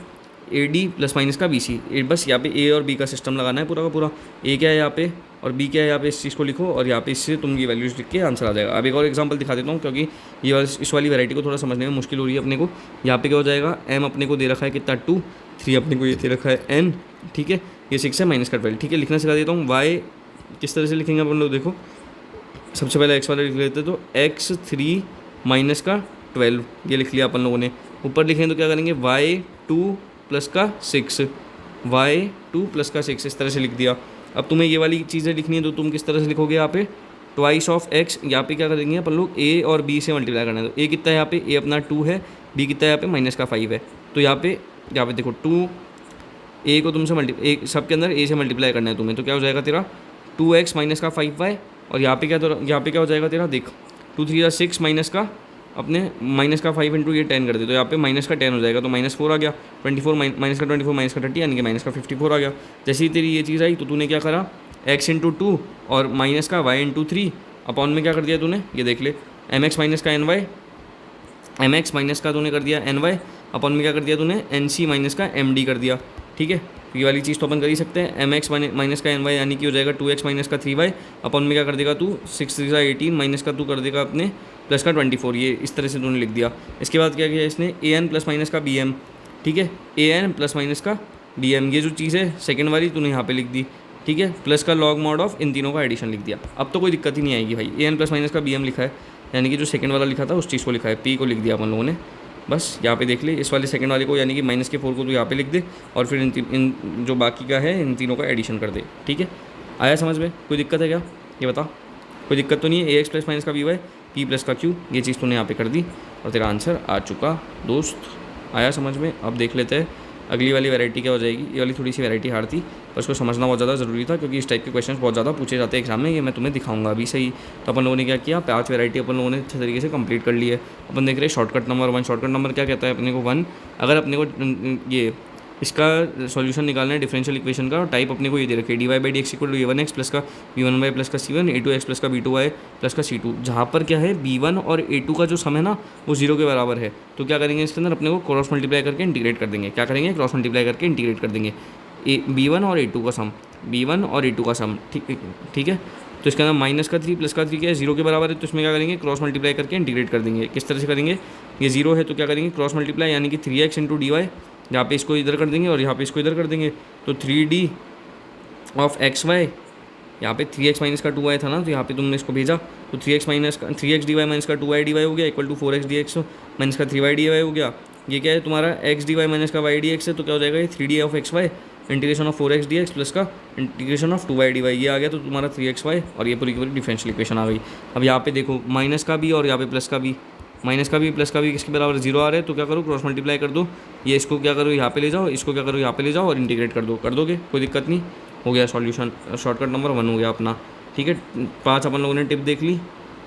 ए डी प्लस माइनस का बी सी। बस यहाँ पे ए और बी का सिस्टम लगाना है पूरा का पूरा। ए क्या है यहाँ पे और बी क्या है यहाँ पे, इस चीज़ को लिखो, और यहाँ पे इससे तुम ये वैल्यूज़ लिख के आंसर आ जाएगा। अब एक और एग्जांपल दिखा देता हूँ, क्योंकि ये इस वाली वैरायटी को थोड़ा समझने में मुश्किल हो रही है अपने को। यहाँ पे क्या हो जाएगा, एम अपने को दे रखा है कितना 2, 3 अपने को ये दे रखा है एन। ठीक है, ये 6 है माइनस का 12। ठीक है, लिखना सिखा देता हूँ। वाई किस तरह से लिखेंगे अपन लोग, देखो सबसे पहले एक्स वाला लिख लेते तो एक्स 3 माइनस का 12 ये लिख लिया अपन लोगों ने। ऊपर लिखेंगे तो क्या करेंगे, वाई 2 प्लस का 6, वाई 2 प्लस का 6 इस तरह से लिख दिया। अब तुम्हें ये वाली चीज़ें लिखनी है तो तुम किस तरह से लिखोगे, यहाँ पे ट्वाइस ऑफ एक्स। यहाँ पे क्या करेंगे अपन लोग, ए और बी से मल्टीप्लाई करना है। तो ए कितना है यहाँ पे, ए अपना 2 है, बी कितना है यहाँ पे माइनस का 5 है। तो यहाँ पे देखो 2 ए को तुमसे ए सबके अंदर ए से मल्टीप्लाई करना है तुम्हें। तो क्या हो जाएगा तेरा 2x माइनस का 5y, और यहाँ पे क्या हो जाएगा तेरा, देख 2 3 6 माइनस का अपने माइनस का 5 इंटू ये 10 कर दे, तो यहाँ पे माइनस का 10 हो जाएगा। तो -4 आ गया, 24 माइनस का 24 माइनस का 30 यानी कि माइनस का 54 आ गया। जैसे ही तेरी ये चीज़ आई तो तूने क्या करा, x इंटू 2 और माइनस का y इंटू 3 अपॉन में क्या कर दिया तूने, ये देख ले, एम एक्स माइनस का n y, m x minus का तूने कर दिया एन वाई, अपॉन में क्या कर दिया तूने, एन सी माइनस का एम डी कर दिया। ठीक है, तो ये वाली चीज़ तो अपन कर ही सकते हैं। एम एक्स माइनस का एन वाई यानी कि हो जाएगा 2x माइनस का 3y, अपॉन में क्या कर देगा तू 6 3 18 माइनस का तू कर देगा अपने प्लस का 24। ये इस तरह से तूने लिख दिया। इसके बाद क्या किया इसने, ए एन प्लस माइनस का बी एम। ठीक है, ए एन प्लस माइनस का बी एम, ये जो चीज़ है सेकेंड वाली तूने यहाँ पे लिख दी। ठीक है, प्लस का लॉग मॉड ऑफ इन तीनों का एडिशन लिख दिया। अब तो कोई दिक्कत ही नहीं आएगी भाई। ए एन प्लस माइनस का बी एम लिखा है, यानी कि जो सेकंड वाला लिखा था उस चीज़ को लिखा है, पी को लिख दिया अपन लोगों ने। बस यहाँ पे देख ले, इस वाले सेकंड वाले को यानी कि माइनस के 4 को तो यहाँ पे लिख दे, और फिर इन जो बाकी का है इन तीनों का एडिशन कर दे। ठीक है, आया समझ में, कोई दिक्कत है क्या, ये बता। कोई दिक्कत तो नहीं है। ए एक्स प्लस माइनस का बी वाई, पी प्लस का क्यू, ये चीज़ तूने यहाँ पे कर दी और तेरा आंसर आ चुका दोस्त। आया समझ में। अब देख लेते हैं अगली वाली वैरायटी क्या हो जाएगी। ये वाली थोड़ी सी वैरायटी हार्ड थी, पर उसको समझना बहुत ज़्यादा ज़रूरी था, क्योंकि इस टाइप के क्वेश्चन बहुत ज़्यादा पूछे जाते हैं एग्जाम में। ये मैं तुम्हें दिखाऊंगा अभी सही। तो अपन लोगों ने क्या किया, 5 वैरायटी अपन लोगों ने अच्छे तरीके से कंप्लीट कर ली है। अपन देख रहे हैं शॉर्टकट नंबर 1। शॉर्टकट नंबर क्या कहता है अपने को 1। अगर अपने को ये इसका सॉल्यूशन निकालना है डिफरेंशियल इक्वेशन का, और टाइप अपने को ये दे रखी है d Y by D x equal to A1x plus का B1y प्लस का C1 A2x प्लस का B2y प्लस का C2, जहाँ पर क्या है B1 और A2 का जो सम है ना वो 0 के बराबर है। तो क्या करेंगे इसके अंदर अपने को क्रॉस मल्टीप्लाई करके इंटीग्रेट कर देंगे। क्या करेंगे? क्रॉस मल्टीप्लाई करके इंटीग्रेट कर देंगे B1 और A2 का सम, B1 और A2 का सम, ठीक है। तो इसके अंदर माइनस का 3 प्लस का 3 क्या है 0 के बराबर है, तो इसमें क्या करेंगे क्रॉस मल्टीप्लाई करके इंटीग्रेट कर देंगे। किस तरह से करेंगे? ये 0 है तो क्या करेंगे क्रॉस मल्टीप्लाई, यानी कि 3x इंटू डी वाई, यहाँ पे इसको इधर कर देंगे और यहाँ पे इसको इधर कर देंगे, तो 3d ऑफ एक्स वाई, यहाँ पे 3x माइनस का 2y था ना, तो यहाँ पे तुमने इसको भेजा तो 3x माइनस का 3x डी वाई माइनस का 2y डी वाई हो गया equal to 4x d x minus का 3y डी वाई हो गया। ये क्या है तुम्हारा x डी वाई माइनस का y डी एक्स है, तो क्या हो जाएगा ये 3d of x y integration of 4x d x plus का integration of 2y d y, ये आ गया तो तुम्हारा 3xy, और ये पूरी की पूरी डिफरेंशियल इक्वेशन आ गई। अब यहाँ पे देखो माइनस का भी और यहाँ पे प्लस का भी, माइनस का भी प्लस का भी किसके बराबर 0 आ रहा है, तो क्या करो क्रॉस मल्टीप्लाई कर दो, ये इसको क्या करो यहाँ पे ले जाओ, इसको क्या करो यहाँ पे ले जाओ और इंटीग्रेट कर दो, कर दोगे कोई दिक्कत नहीं, हो गया सॉल्यूशन। शॉर्टकट नंबर 1 हो गया अपना, ठीक है। 5 अपन लोगों ने टिप देख ली,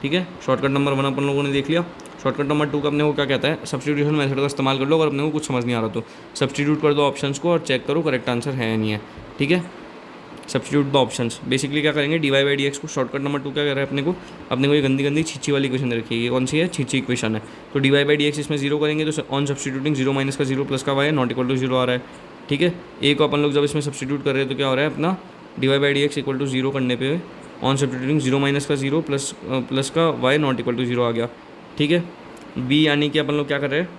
ठीक है। शॉर्टकट नंबर 1 अपन लोगों ने देख लिया। शॉर्टकट नंबर 2 का अपने को क्या कहता है, सब्स्टिट्यूशन मेथड का इस्तेमाल कर लो, अगर अपने को कुछ समझ नहीं आ रहा तो सब्स्टिट्यूट कर दो ऑप्शंस को और चेक करो करेक्ट आंसर है या नहीं है, ठीक है। सब्स्टिट्यूट द ऑप्शंस, बेसिकली क्या करेंगे D Y by D x को, शॉर्टकट नंबर 2 क्या कर रहा है अपने को ये गंदी गंदी छीछी वाली इक्वेशन रखी है, ये कौन सी है छीछी इक्वेशन है। तो d Y by D x इसमें 0 करेंगे तो ऑन सब्स्टिट्यूटिंग 0 माइनस का 0 प्लस का वाई नॉट इक्वल टू 0 आ रहा है, ठीक है। ए को अपन लोग जब इसमें सब्स्टिट्यूट कर रहे हैं तो क्या हो रहा है अपना D Y by D x equal to 0 करने पे ऑन सब्स्टिट्यूटिंग 0 माइनस का 0 प्लस का वाई नॉट इक्वल टू 0 आ गया, ठीक है। बी यानी कि अपन लोग क्या कर रहे हैं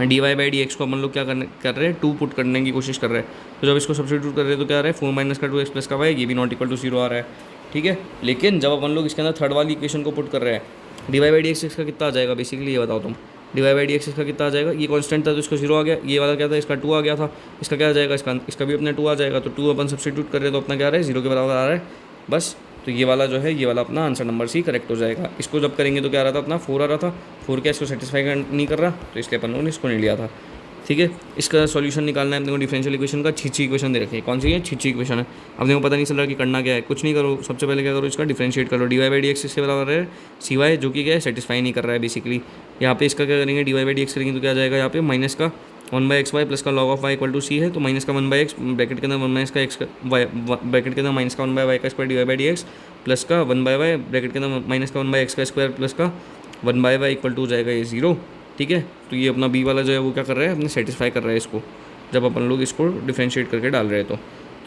D Y by D x को अपन लोग क्या कर रहे हैं 2 पुट करने की कोशिश कर रहे हैं, तो जब इसको सब्स्टिट्यूट कर रहे हैं तो क्या आ रहा है 4 माइनस का 2x प्लस का वाई, ये भी नॉट इक्वल टू 0 आ रहा है, ठीक है। लेकिन जब अपन लोग इसके अंदर थर्ड वाली इक्वेशन को पुट कर रहे हैं D Y by D x का कितना आ जाएगा, बेसिकली ये बताओ तुम, d Y by D x का कितना आ जाएगा, ये कॉन्स्टेंट था तो इसका 0 आ गया, ये वाला क्या था इसका 2 आ गया था, इसका क्या आ जाएगा इसका भी अपना 2 आ जाएगा, तो 2 अपन सब्स्टिट्यूट कर रहे हैं तो अपना क्या आ रहा है 0 के बराबर आ रहा है बस। तो ये वाला जो है ये वाला अपना आंसर नंबर सी करेक्ट हो जाएगा। इसको जब करेंगे तो क्या आ रहा था अपना 4 आ रहा था, 4 क्या इसको सेटिस्फाई नहीं कर रहा, तो इसलिए अपन लोगों ने इसको नहीं लिया था, ठीक है। इसका सॉल्यूशन निकालना है अपने को डिफरेंशियल इक्वेशन का, छीछी इक्वेशन दे रखी है, कौन सी है छीछी इक्वेशन है। अपने को पता नहीं चल रहा कि करना क्या है, कुछ नहीं करो, सबसे पहले क्या करो इसका डिफरेंशिएट करो, d Y by D x इसके बराबर है सी वाई, जो कि क्या है सेटिस्फाई नहीं कर रहा है बेसिकली। यहाँ पे इसका क्या करेंगे D Y by D x करेंगे तो क्या आ जाएगा यहाँ पे माइनस का 1/xy प्लस का log of y equal to c है, तो माइनस का 1/x ब्रैकेट के अंदर 1 माइनस का x वाई ब्रैकेट के अंदर माइनस का 1/y का square d Y by D x plus का 1/y ब्रैकेट के अंदर माइनस का 1/x का स्क्वायर प्लस का 1/y इक्वल टू हो जाएगा ये 0, ठीक है। तो ये अपना बी वाला जो है वो क्या कर रहा है अपने सेटिस्फाई कर रहा है इसको, जब अपन लोग इसको डिफ्रेंशिएट करके डाल रहे हैं तो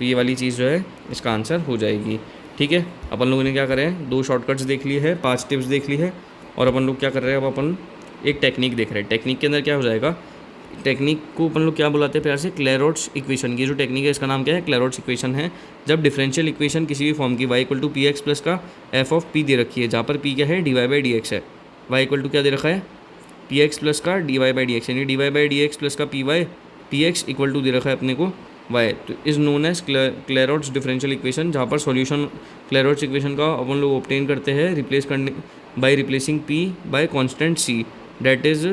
ये वाली चीज़ जो है इसका आंसर हो जाएगी, ठीक है। अपन लोगों ने क्या करे हैं 2 शॉर्टकट्स देख ली है, 5 टिप्स देख ली है, और अपन लोग क्या कर रहे हैं अब अपन एक टेक्निक देख रहे हैं। टेक्निक के अंदर क्या हो जाएगा, टेक्निक को अपन लोग क्या बुलाते हैं प्यार से क्लेरोट्स इक्वेशन। ये जो टेक्निक है इसका नाम क्या है क्लेरोट्स इक्वेशन है। जब डिफरेंशियल इक्वेशन किसी भी फॉर्म की y equal to p x plus का एफ ऑफ पी दे रखी है, जहाँ पर p क्या है d Y by D x है, y इक्वल टू क्या दे रखा है पी एक्स प्लस का D Y by D x, यानी d Y by D x plus का p y p x equal to दे रखा है अपने को y, तो is known as Clairaut's differential equation, जहाँ पर सॉल्यूशन क्लेरोट्स इक्वेशन का अपन लोग ऑब्टेन करते हैं रिप्लेस करने by replacing p by constant c, that is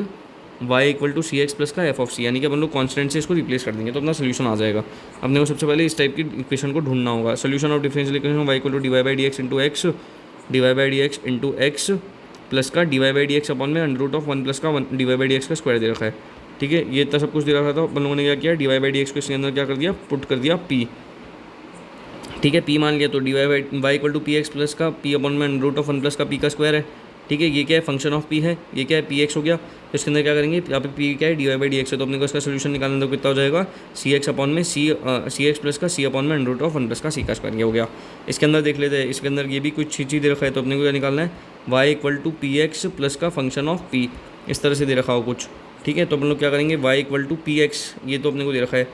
y equal to C x plus का एफ ऑफ सी, यानी कि अपन लोग कॉन्स्टेंट से इसको रिप्लेस कर देंगे तो अपना सोल्यूशन आ जाएगा। अपने को सबसे पहले इस टाइप की इक्वेशन को ढूंढना होगा। Solution of differential equation y equal to d Y by D x into x, D Y by D x into x plus का D Y by D x upon में अंडर रूट ऑफ 1 प्लस का D Y by D x का square दे रखा है, ठीक है। ये इतना सब कुछ दे रखा था, अपन लोगों ने क्या किया d Y by D x को इसके अंदर क्या कर दिया पुट कर दिया p, ठीक है। p मान लिया तो d y equal to p x plus का p अपॉन में अंडर रूट ऑफ 1 प्लस का p का स्क्वायर है, ठीक है। ये क्या है फंक्शन ऑफ p है, ये क्या है पी एक्स हो गया, तो इसके अंदर क्या करेंगे यहाँ पे p क्या है d Y by D x है, तो अपने को इसका सोल्यूशन निकालना तो कितना हो जाएगा सी एक्स अपॉन में सी एक्स प्लस का सी अपॉन में अंडर रूट ऑफ 1 प्लस का सी का स्क्वायर, ये हो गया। इसके अंदर देख लेते हैं, इसके अंदर ये भी कुछ चीज़ दे रखा है, तो अपने को क्या निकालना है y equal to p x plus का फंक्शन ऑफ p, इस तरह से दे रखा हो कुछ, ठीक है। तो अपन लोग क्या करेंगे y equal to p x, ये तो अपने को दे रखा है,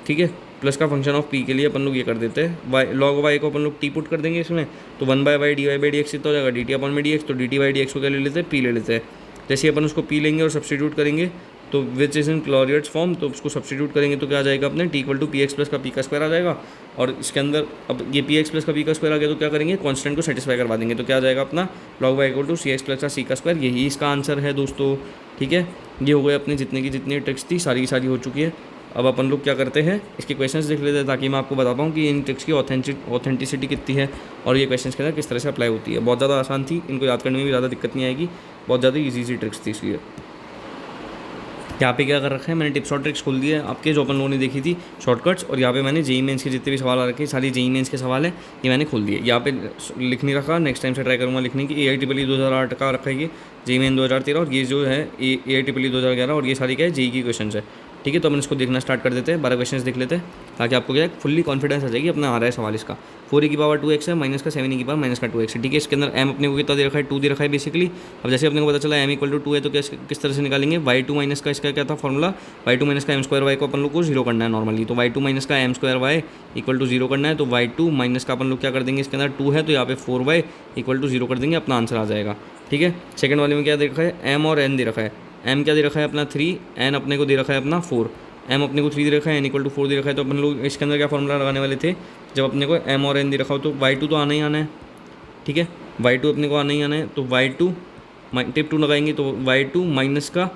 ठीक है, प्लस का फंक्शन ऑफ p के लिए अपन लोग ये कर देते हैं y log y को अपन लोग t पुट कर देंगे इसमें, तो 1/y d Y by D x इतना हो जाएगा dt अपॉन में डी एक्स, तो dt बाई डी एक्स को क्या ले लेते हैं p ले लेते हैं। जैसे ही अपन उसको p लेंगे और सब्स्टिट्यूट करेंगे तो विच इज़ इन क्लोरियट्स फॉर्म, तो उसको सब्स्टिट्यूट करेंगे तो क्या आ जाएगा अपने t equal to p x plus का पी का स्क्वायर आ जाएगा, और इसके अंदर अब ये पी एक्स प्लस का पी का स्क्वायर आ गया तो क्या करेंगे कांस्टेंट को सेटिस्फाई करवा देंगे, तो क्या आ जाएगा अपना log y equal to C x plus का सी का स्क्वायर, यही इसका आंसर है दोस्तों, ठीक है। ये हो गए अपने जितने की जितनी ट्रिक्स थी सारी की सारी हो चुकी है। अब अपन लोग क्या करते हैं इसके क्वेश्चंस देख लेते हैं, ताकि मैं आपको बता पाऊँ कि इन ट्रिक्स की ऑथेंटिसिटी कितनी है और ये क्वेश्चंस के अंदर किस तरह से अप्लाई होती है। बहुत ज़्यादा आसान थी, इनको याद करने में भी ज़्यादा दिक्कत नहीं आएगी, बहुत ज़्यादा ईजी ट्रिक्स थी इसलिए। यहाँ पे क्या कर रखा है मैंने, टिप्स और ट्रिक्स खोल दिया है आपके, जो अपन लोगों ने देखी थी शॉर्टकट्स, और यहाँ पे मैंने जेई मेंस के जितने भी सवाल आ रखे हैं, सारी जेई मेंस के सवाल है ये मैंने खोल दिए। यहाँ पे लिख नहीं रखा, नेक्स्ट टाइम से ट्राई करूँगा लिखने की। AIEEE 2008 का रखा है ये, जेई मेन 2013, और ये जो है AIEEE 2011, और ये सारी क्या है जेई की क्वेश्चन है। ठीक है, तो अपन इसको देखना स्टार्ट कर देते हैं, 12 क्वेश्चन देख लेते हैं, ताकि आपको क्या है फुल्ली कॉन्फिडेंस आ जाएगी अपना आ रहा है सवाल इसका। 4e की पावर 2x है, माइनस का 7e की पावर माइनस का 2x है। ठीक है, इसके अंदर m अपने को कितना दे रखा है, 2 दे रखा है बेसिकली। अब जैसे अपने को पता चला m इक्वल टू 2 है, तो किस तरह से निकालेंगे, y2 माइनस का इसका क्या था फॉर्मूला, y2 माइनस का m² y को अपन लोग को जीरो करना है नॉर्मली, तो y2 माइनस का m² y equal to zero करना है, तो y2 माइनस का अपन लोग क्या कर देंगे, इसके अंदर 2 है तो यहाँ पे 4y इक्वल टू जीरो कर देंगे, अपना आंसर आ जाएगा। ठीक है, सेकंड वाले में क्या दे रखा है, m और n दे रखा है। m क्या दे रखा है अपना 3, n अपने को दे रखा है अपना 4, m अपने को 3 दे रखा है, n इक्वल टू 4 दे रखा है, तो अपन लोग इसके अंदर क्या फॉर्मूला लगाने वाले थे, जब अपने को m और n दे रखा हो तो y2 तो आना ही आना है। ठीक है, y2 अपने को आना ही आना है, तो y2 टिप 2 लगाएंगे तो y2 माइनस का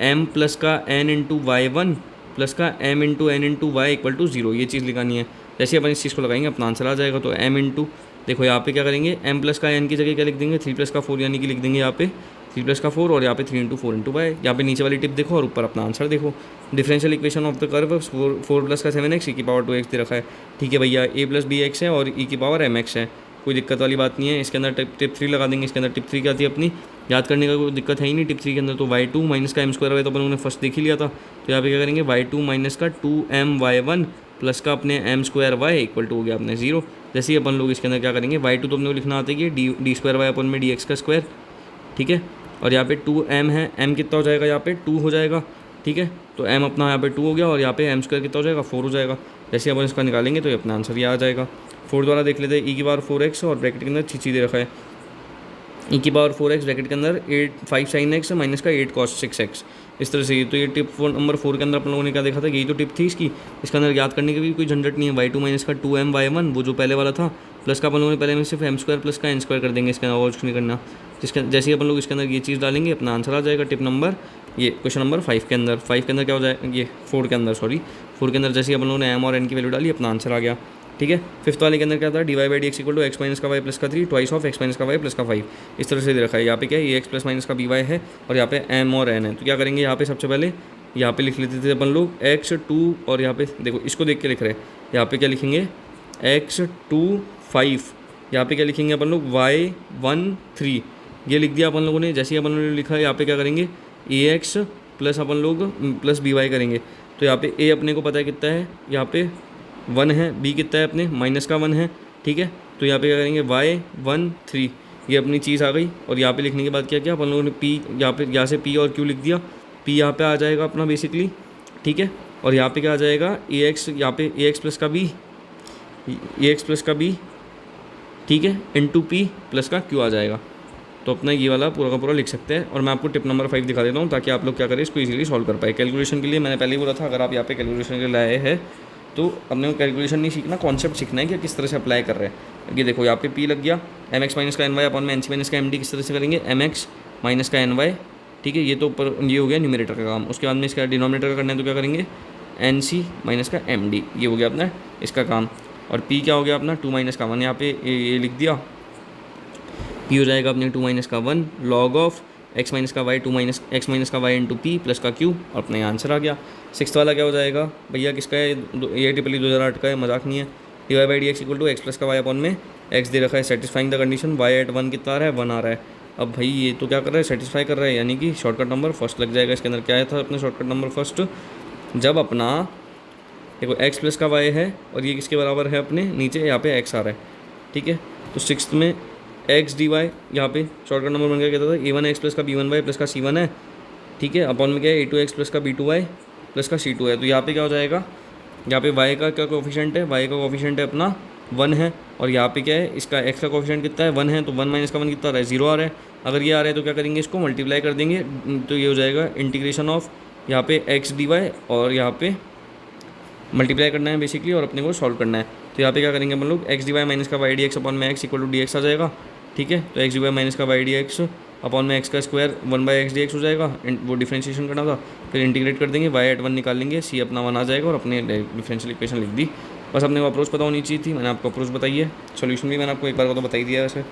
m प्लस का n इंटू y1 प्लस का m into n into y equal to 0, ये चीज़ लिखानी है। जैसे अपन इस चीज़ को लगाएंगे अपना आंसर आ जाएगा। तो m इंटू, देखो यहाँ पे क्या करेंगे, m प्लस का n की जगह क्या लिख देंगे, 3 प्लस का 4 यानी कि लिख देंगे यहाँ पे 3 प्लस का 4, और यहाँ पे 3 इंटू 4 इंटू वाई। यहाँ पे नीचे वाली टिप देखो और ऊपर अपना आंसर देखो। Differential equation of the curve 4 plus का 7x e की पावर 2x दे रखा है। ठीक है भैया, a प्लस bx है और e की पावर mx है, कोई दिक्कत वाली बात नहीं है। इसके अंदर टिप 3 लगा देंगे। इसके अंदर टिप 3 क्या थी अपनी, याद करने का कोई दिक्कत है ही नहीं टिप 3 के अंदर। तो y2 माइनस का m² है, तो अपन लोगों ने फर्स्ट देख ही लिया था। तो यहाँ पे क्या करेंगे, y2 माइनस का 2my1 प्लस का अपने m² y इक्वल टू हो गया अपने 0। जैसे ही अपन लोग इसके अंदर क्या करेंगे, y2 तो अपने को लिखना आता है कि d² y अपन में dx का स्क्वायर। ठीक है, और यहाँ पे 2m है, m कितना हो जाएगा, यहाँ पे 2 हो जाएगा। ठीक है, तो m अपना यहाँ पे 2 हो गया, और यहाँ पे m² कितना हो जाएगा, 4 हो जाएगा। जैसे अपन इसका निकालेंगे तो ये अपना आंसर ये आ जाएगा। 4 द्वारा देख लेते हैं, e की पावर 4x और ब्रैकेट के अंदर चीज़ दे रखा है, e की पावर 4x ब्रैकेट के अंदर 5 sin x माइनस का 8 cos 6x, इस तरह से। तो ये टिप नंबर 4 के अंदर अपन लोगों ने क्या देखा था, यही तो टिप थी इसकी। इसके अंदर याद करने की भी कोई झंझट नहीं है। y2 माइनस का 2my1 वो जो पहले वाला था, प्लस का अपन लोगों ने पहले में सिर्फ m² प्लस का n² कर देंगे, इसके अंदर और कुछ नहीं करना। जिसके जैसे ही अपन लोग इसके अंदर ये चीज़ डालेंगे अपना आंसर आ जाएगा। टिप नंबर ये क्वेश्चन नंबर 5 के अंदर, 5 के अंदर क्या हो जाएगा, ये 4 के अंदर, सॉरी 4 के अंदर जैसे ही अपन लोगों ने m और n की वैल्यू डाली अपना आंसर आ गया। ठीक है, फिफ्थ वाले के अंदर क्या था, dy/dx equal to x minus का y प्लस का 3 ट्वाइस ऑफ x माइनस का y प्लस का 5, इस तरह से दे रखा है। यहाँ पे क्या है, ये x प्लस माइनस का by है, और यहाँ पे m और n है। तो क्या करेंगे, यहाँ पे सबसे पहले यहाँ पे लिख लेते थे अपन लोग x2, और यहाँ पे देखो इसको देख के लिख रहे हैं, यहाँ पे क्या लिखेंगे x2 5, यहाँ पे क्या लिखेंगे अपन लोग y1 3, ये लिख दिया अपन लोगों ने। जैसे ही अपन लोगों ने लिखा है, यहाँ पे क्या करेंगे ax प्लस अपन लोग प्लस by करेंगे। तो यहाँ पे a अपने को पता है कितना है, यहाँ पे 1 है, b कितना है अपने माइनस का 1 है। ठीक है, तो यहाँ पे क्या करेंगे y1 3, ये अपनी चीज़ आ गई। और यहाँ पे लिखने के बाद क्या किया अपन लोगों ने, p यहाँ से p और q लिख दिया, p यहाँ पे आ जाएगा अपना बेसिकली। ठीक है, और यहाँ पे क्या आ जाएगा ax, यहाँ पे ax प्लस का b, ठीक है, इंटू p प्लस का q आ जाएगा। तो अपना ये वाला पूरा का पूरा लिख सकते हैं। और मैं आपको टिप नंबर 5 दिखा देता हूँ, ताकि आप लोग क्या करें, इसको इजीली सॉल्व कर पाए। कैलकुलेशन के लिए मैंने पहले ही बोला था, अगर आप यहाँ पे कैलकुलेशन के लिए लाए हैं तो अपने को कैलकुलेशन नहीं सीखना, कॉन्सेप्ट सीखना है कि किस तरह से अप्लाई कर रहे हैं। ये देखो यहाँ पे p लग गया, mx माइनस का ny अपन में nc माइनस का md किस तरह से करेंगे, mx माइनस का ny। ठीक है, ये तो ऊपर ये हो गया न्यूमरेटर का काम। उसके बाद में इसका डिनोमिनेटर का करना है, तो क्या करेंगे nc माइनस का md, ये हो गया अपना इसका काम। और p क्या हो गया अपना 2 माइनस का 1, यहाँ पे ये लिख दिया, p हो जाएगा अपने 2 माइनस का 1 लॉग ऑफ x माइनस का y 2 माइनस x माइनस का y इंटू पी प्लस का q, और अपना आंसर आ गया। सिक्स्थ वाला क्या हो जाएगा भैया, किसका है, AIEEE 2008 का है, मजाक नहीं है। dy/dx equal to x plus का y अपॉन में x दे रखा है, satisfying the condition y at 1 कितना आ रहा है, 1 आ रहा है। अब भाई ये तो क्या कर रहा है, सेटिस्फाई कर रहा है, यानी कि शॉर्टकट नंबर फर्स्ट लग जाएगा। इसके अंदर क्या आया था अपना शॉर्टकट नंबर फर्स्ट, जब अपना देखो x प्लस का y है और ये किसके बराबर है अपने नीचे, यहाँ पे x आ रहा है। ठीक है, तो सिक्स्थ में x dy, यहाँ पे शॉर्टकट नंबर बन गया, कहता था a1x प्लस का b1y प्लस का c1 है। ठीक है, अपॉन में क्या है a2x प्लस का b2y प्लस का c2 है। तो यहाँ पे क्या हो जाएगा, यहाँ पे y का क्या कोफिशिएंट है, y का कोफिशिएंट है अपना 1 है, और यहाँ पे क्या है इसका x का कोफिशिएंट कितना है 1 है, तो 1 माइनस का 1 कितना आ रहा है 0 आ रहा है। अगर ये आ रहा है तो क्या करेंगे, इसको मल्टीप्लाई कर देंगे, तो ये हो जाएगा इंटीग्रेशन ऑफ यहाँ पे x dy, और यहाँ पे मल्टीप्लाई करना है बेसिकली, और अपने को सॉल्व करना है। तो यहाँ पे क्या करेंगे अपन लोग x dy माइनस का y dx अपॉन में x इक्वल टू dx आ जाएगा। ठीक है, तो x dy माइनस का y dx अपॉन में x का स्क्वायर 1/x dx हो जाएगा, वो डिफरेंशिएशन करना था। फिर इंटीग्रेट कर देंगे, y एट 1 निकाल लेंगे, c अपना 1 आ जाएगा, और अपने डिफरेंशियल इक्वेशन लिख दी। बस अपने को अप्रोच पता होनी चाहिए थी, मैंने आपको अप्रोच बताई है, सोल्यूशन भी मैंने आपको एक बार को तो बता ही दिया है वैसे।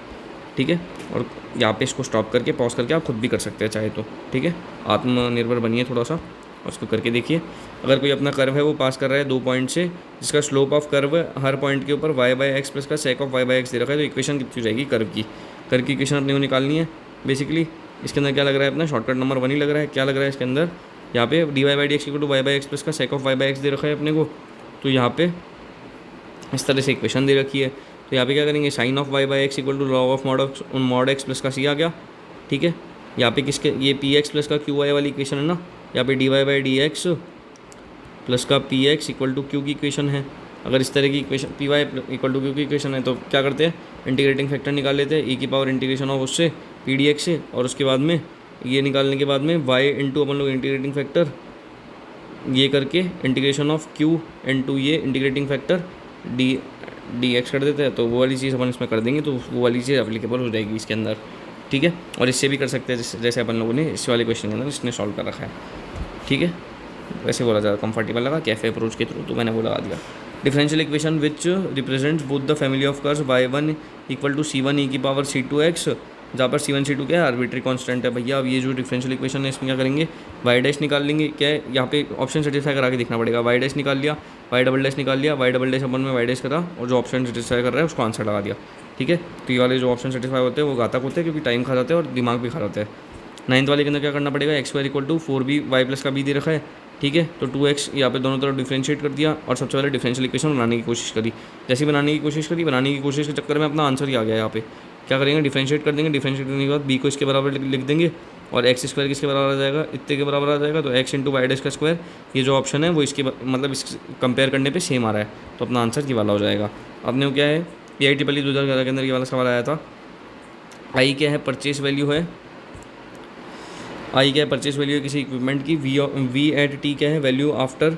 ठीक है, और यहाँ पे इसको स्टॉप करके पॉज करके आप खुद भी कर सकते हैं चाहे तो। ठीक है, आत्मनिर्भर बनिए थोड़ा सा, और उसको करके देखिए। अगर कोई अपना कर्व है वो पास कर रहा है 2 पॉइंट से, जिसका स्लोप ऑफ कर्व हर पॉइंट के ऊपर y बाई एक्स प्लस का sec of y by x दे रखा है, तो इक्वेशन कितनी हो जाएगी कर्व की। कर्व की इक्वेशन अपने को निकालनी है बेसिकली। इसके अंदर क्या लग रहा है अपना शॉर्टकट नंबर 1 ही लग रहा है। क्या लग रहा है इसके अंदर, यहाँ पे dy by D x equal to y by x plus का sec of y by x दे रखा है अपने को, तो यहाँ पे इस तरह से इक्वेशन दे रखी है। तो यहाँ पे क्या करेंगे, sine of y by x equal to log of mod x plus का c आ गया, ठीक है। यहाँ पे किसके, ये पी एक्स प्लस का क्यू वाई वाली इक्वेशन है ना, यहाँ पे d Y by D x plus का p x equal to q की इक्वेशन है। अगर इस तरह की equation p y equal to q की इक्वेशन है तो क्या करते हैं, इंटीग्रेटिंग फैक्टर निकाल लेते हैं, ई की पावर इंटीग्रेशन ऑफ उससे पी डी एक्स से, और उसके बाद में ये निकालने के बाद में वाई इंटू अपन लोग इंटीग्रेटिंग फैक्टर ये करके इंटीग्रेशन ऑफ क्यू इंटू ये इंटीग्रेटिंग फैक्टर डी एक्स कर देते हैं। तो वो वाली चीज़ अपन इसमें कर देंगे, तो वो वाली चीज़ अप्लीकेबल हो जाएगी इसके अंदर, ठीक है। और इससे भी कर सकते हैं जैसे अपन लोगों ने इस वाले क्वेश्चन के अंदर इसने सॉल्व कर रखा है, ठीक है। वैसे बोला ज़्यादा कंफर्टेबल लगा कैफे अप्रोच के थ्रू, तो मैंने वो लगा दिया। Differential equation which represents both the family of curves y1 equal to c1 e की पावर c2x, जहाँ पर c1 c2 क्या है, आर्बिट्री कांस्टेंट है भैया। अब ये जो डिफरेंशियल इक्वेशन है इसमें क्या करेंगे, y डैश निकाल लेंगे। क्या है यहाँ पे ऑप्शन सेटिस्फाई करा के देखना पड़ेगा। y डैश निकाल लिया, y डबल डैश निकाल लिया, y डबल डैश अपन में y डैश करा, और जो ऑप्शन सेटिस्फाई कर रहा है उसको आंसर लगा दिया, ठीक है। तो ये वाले जो ऑप्शन सेटिस्फाई होते हैं वो घातक होते हैं, क्योंकि टाइम खा जाते हैं और दिमाग भी खा जाते हैं। 9th वाले के अंदर क्या करना पड़ेगा, x y equal to 4b y plus का b दे रखा है, ठीक है। तो 2x यहाँ पे दोनों तरफ डिफरेंशिएट कर दिया, और सबसे पहले डिफरेंशियल इक्वेशन बनाने की कोशिश करी। जैसे बनाने की कोशिश के चक्कर में अपना आंसर ही आ गया। यहाँ पे क्या करेंगे, डिफरेंशिएट कर देंगे। डिफरेंशिएट करने के बाद b को इसके बराबर लिख देंगे, और एक्स स्क्वायर किसके बराबर आ जाएगा, इतने के बराबर आ जाएगा। तो x इंटू वाई डैश का स्क्वायर, ये जो ऑप्शन है वो इसके मतलब इस कंपेयर करने पे सेम आ रहा है, तो अपना आंसर ये वाला हो जाएगा। अपने को क्या है, PIT 2011 के अंदर ये वाला सवाल आया था। आई क्या है, परचेस वैल्यू है। आई क्या है, परचेस वैल्यू है किसी इक्विपमेंट की। वी एट टी क्या है, वैल्यू आफ्टर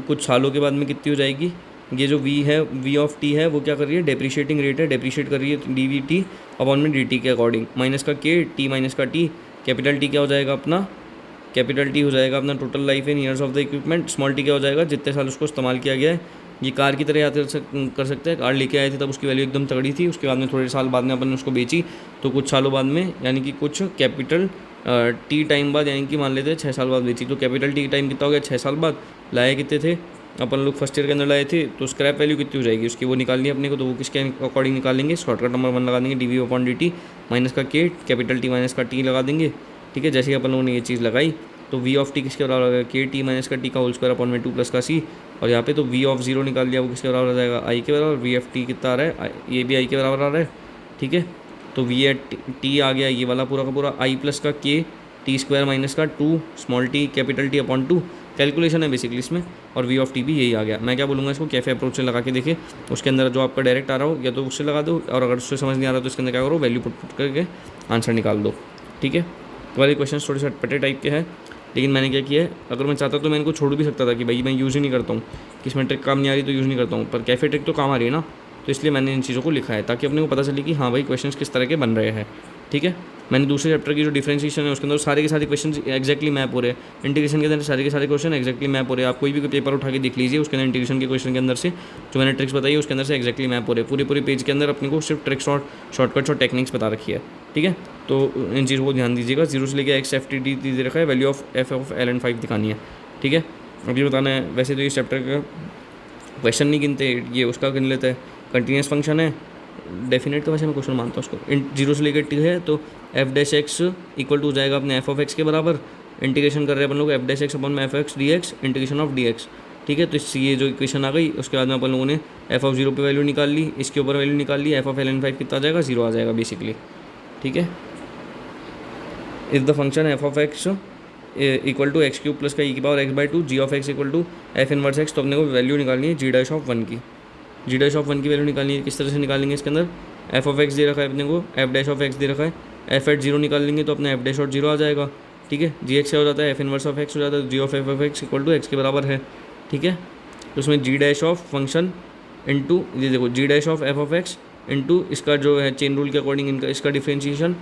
कुछ सालों के बाद में कितनी हो जाएगी। ये जो वी है, वी ऑफ टी है, वो क्या कर रही है, डेप्रिशिएटिंग रेट है, डेप्रिशिएट कर रही है डी वी टी अपॉन में डी टी के अकॉर्डिंग। माइनस का के, टी माइनस का टी, कैपिटल टी क्या हो जाएगा अपना, कैपिटल टी हो जाएगा अपना total life in years of the equipment. Small T क्या हो जाएगा, जितने साल उसको इस्तेमाल किया गया है। ये कार की तरह याद कर सकते हैं। कार लेके आए थे तब उसकी वैल्यू एकदम तगड़ी थी, उसके बाद में थोड़े साल बाद में अपन ने उसको बेची, तो कुछ सालों बाद में यानी कि कुछ कैपिटल टी टाइम बाद, यानी कि मान लेते हैं 6 साल बाद बेची, तो कैपिटल टी टाइम कितना हो गया, 6 साल बाद। लाए कितने थे अपन लोग, फर्स्ट ईयर के अंदर लाए थे, तो स्क्रैप वैल्यू कितनी हो जाएगी उसकी, वो निकालनी है अपने को। तो वो किसके अकॉर्डिंग निकालेंगे, शॉर्टकट नंबर 1 लगा देंगे, d v upon d t minus का के, कैपिटल टी माइनस का टी लगा देंगे, ठीक है। जैसे ही अपन लोगों ने ये चीज़ लगाई, तो वी ऑफ टी किसके बराबर आ जाएगा, के टी माइनस का टी का होल स्क्वायर अपॉन में 2 प्लस का सी। और यहाँ पे तो वी ऑफ 0 निकाल लिया, वो किसके बराबर आ जाएगा, आई के बराबर। वी एफ टी कितना आ रहा है, ये भी आई के बराबर आ रहा है, ठीक है। तो वी एट टी आ गया ये वाला पूरा का पूरा, आई प्लस का के टी स्क्वायर माइनस का 2 small T capital T upon 2, calculation है बेसिकली इसमें। और वी ऑफ टी भी यही आ गया। मैं क्या बोलूँगा, इसको कैफे अप्रोच से लगा के देखे, उसके अंदर जो आपका डायरेक्ट आ रहा हो या तो उससे लगा दो, और अगर उससे समझ नहीं आ रहा तो इसके अंदर क्या करो, वैल्यू पुट करके आंसर निकाल दो, ठीक है। तो वाले क्वेश्चन थोड़े से अटपटे टाइप के हैं, लेकिन मैंने क्या किया है, अगर मैं चाहता तो मैं इनको छोड़ भी सकता था कि भाई मैं यूज़ ही नहीं करता हूँ, किसमें ट्रिक काम नहीं आ रही तो यूज़ नहीं करता हूँ, पर कैफे ट्रिक तो काम आ रही है ना, तो इसलिए मैंने इन चीज़ों को लिखा है ताकि अपने को पता चले कि हाँ भाई क्वेश्चंस किस तरह के बन रहे हैं, ठीक है। मैंने दूसरे चैप्टर की जो डिफरेंशिएशन है उसके अंदर सारे के सारे क्वेश्चन एक्जैक्टली मैप हो रहे हैं। इंटीग्रेशन के अंदर सारे के सारे क्वेश्चन एक्जैक्टली मैप हो रहे हैं। आप कोई भी पेपर उठा के देख लीजिए, उसके अंदर इंटीग्रेशन के क्वेश्चन के अंदर से जो मैंने ट्रिक्स बताई उसके अंदर से एक्जैक्टली मैप हो रहे हैं। पूरे पेज के अंदर अपने को सिर्फ ट्रिक्स और शॉर्टकट्स और टेक्निक्स बता रखी है, ठीक है। तो इन चीज़ों को ध्यान दीजिएगा। 0 से लेकर एक्स एफ टी डी दे रखा है, value of f of L and 5 दिखानी है, ठीक है। अब ये बताना है, वैसे तो इस चैप्टर का क्वेश्चन नहीं गिनते, ये उसका गिन लेता है। कंटिन्यूस फंक्शन है, डेफिनेट तो वैसे मैं क्वेश्चन मानता हूँ उसको। 0 से लेकर टी है तो f dash x equal to हो जाएगा अपने एफ ऑफ एक्स के बराबर। इंटीग्रेशन कर रहे हैं अपन लोग एफ डैश एक्स अपन में F x D x, integration of D x, ठीक है। तो इससे ये जो इक्वेशन आ गई, उसके बाद में अपन लोगों ने एफ ऑफ 0 पे वैल्यू निकाल ली, इसके ऊपर वैल्यू निकाल ली, एफ ऑफ एल एन 5 कितना आ जाएगा, 0 आ जाएगा बेसिकली, ठीक है। If the function f of x equal to x cube plus का ई की power x by 2, g of x equal to f inverse x, तो अपने को वैल्यू निकालनी है जी डैश ऑफ 1 की। जी डैश ऑफ 1 की वैल्यू निकालनी है, किस तरह से निकालेंगे, इसके अंदर एफ ऑफ एक्स दे रखा है अपने को, एफ डैश ऑफ एक्स दे रखा है, एफ एट 0 निकाल लेंगे तो अपना एफ डैश और 0 आ जाएगा, ठीक है। जी एक्स हो जाता है, एफ इनवर्स ऑफ एक्स हो जाता है, g of f of x equal to x के बराबर है, ठीक है। तो उसमें g dash of function into ये देखो g dash of f of x into इसका जो है चेन रूल के अकॉर्डिंग इनका इसका डिफ्रेंशिएशन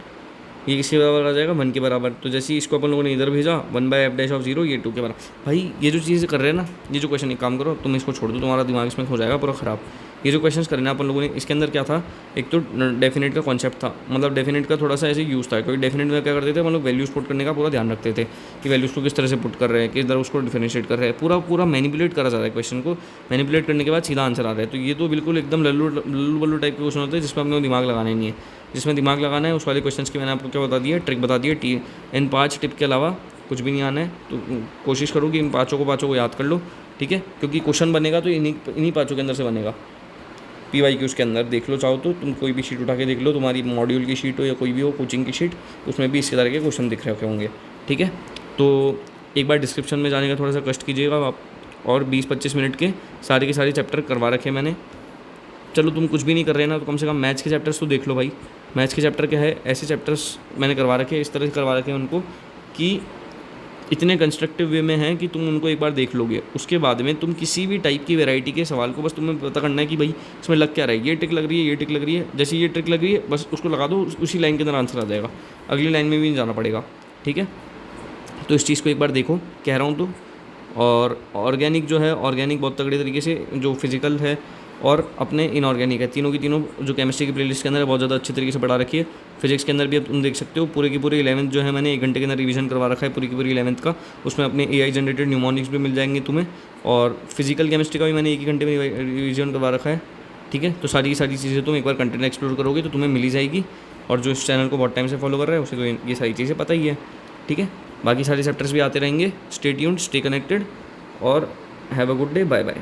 ये किसके बराबर आ जाएगा, 1 के बराबर। तो जैसे ही इसको अपन लोगों ने इधर भेजा 1/f'(0), ये 2 के बराबर। भाई ये जो चीज़ें कर रहे हैं ना, ये जो क्वेश्चन, एक काम करो तुम इसको छोड़ दो, तुम्हारा दिमाग इसमें हो जाएगा पूरा ख़राब। ये जो क्वेश्चंस करने अपन लोगों ने, इसके अंदर क्या था, एक तो डेफिनेट का कॉन्सेप्ट था, मतलब डेफिनेट का थोड़ा सा ऐसे यूज़ था। क्योंकि डेफिनेट में क्या करते थे, मतलब वैल्यूज़ पुट करने का पूरा ध्यान रखते थे कि वैल्यूज़ को किस तरह से पुट कर रहे हैं, किस तरह उसको डिफरेंशिएट कर रहे हैं, पूरा मैनिपुलेट करा जा रहा है क्वेश्चन को। मैनिपुलेट करने के बाद सीधा आंसर आ रहा है। तो ये तो बिल्कुल एकदम लल्लू लल्लू बल्लू टाइप के क्वेश्चन होते हैं जिसमें अपने को दिमाग लगाना ही नहीं है। जिसमें दिमाग लगाना है उस वाले क्वेश्चन की मैंने आपको क्या बता दिया, ट्रिक बता दी है। इन 5 टिप के अलावा कुछ भी नहीं आना है। तो कोशिश करो कि इन पाँचों को याद कर लो, ठीक है। क्योंकि क्वेश्चन बनेगा तो इन्हीं पाँचों के अंदर से बनेगा। PYQs के अंदर देख लो, चाहो तो तुम कोई भी शीट उठा के देख लो, तुम्हारी मॉड्यूल की शीट हो या कोई भी हो कोचिंग की शीट, उसमें भी इसी तरह के क्वेश्चन दिख रहे होंगे, ठीक है। तो एक बार डिस्क्रिप्शन में जाने का थोड़ा सा कष्ट कीजिएगा आप, और 20-25 मिनट के सारे चैप्टर करवा रखे मैंने। चलो तुम कुछ भी नहीं कर रहे ना, तो कम से कम मैथ्स के चैप्टर्स तो देख लो भाई। मैथ्स के चैप्टर क्या है, ऐसे चैप्टर्स मैंने करवा रखे, इस तरह से करवा रखे हैं उनको कि इतने कंस्ट्रक्टिव वे में हैं कि तुम उनको एक बार देख लोगे। उसके बाद में तुम किसी भी टाइप की वैरायटी के सवाल को बस तुम्हें पता करना है कि भाई इसमें लग क्या रहा है, ये ट्रिक लग रही है, ये ट्रिक लग रही है। जैसे ये ट्रिक लग रही है बस उसको लगा दो, उसी लाइन के अंदर आंसर आ जाएगा, अगली लाइन में भी नहीं जाना पड़ेगा, ठीक है। तो इस चीज़ को एक बार देखो, कह रहा हूँ तो। और ऑर्गेनिक जो है, ऑर्गेनिक बहुत तगड़े तरीके से, जो फिजिकल है और अपने इनऑर्गेनिक है, तीनों की तीनों जो केमिस्ट्री की प्लेलिस्ट के अंदर है बहुत ज़्यादा अच्छे तरीके से पढ़ा रखी है। फिजिक्स के अंदर भी अब तुम देख सकते हो पूरे की पूरे 11th जो है मैंने 1 घंटे के अंदर रिवीजन करवा रखा है पूरी की पूरी 11th का। उसमें अपने AI जनरेटेड न्यूमोनिक्स भी मिल जाएंगे तुम्हें, और फिजिकल केमिस्ट्री का भी मैंने 1 ही घंटे में रिवीजन करवा रखा है, ठीक है। तो सारी की सारी चीज़ें तुम एक बार कंटेंट एक्सप्लोर करोगे तो तुम्हें मिल ही जाएगी। और जो इस चैनल को बहुत टाइम से फॉलो कर रहा है उसे तो ये सारी चीज़ें पता ही है, ठीक है। बाकी सारे चैप्टर्स भी आते रहेंगे। स्टे ट्यून्ड, स्टे कनेक्टेड, और have a good day, bye bye.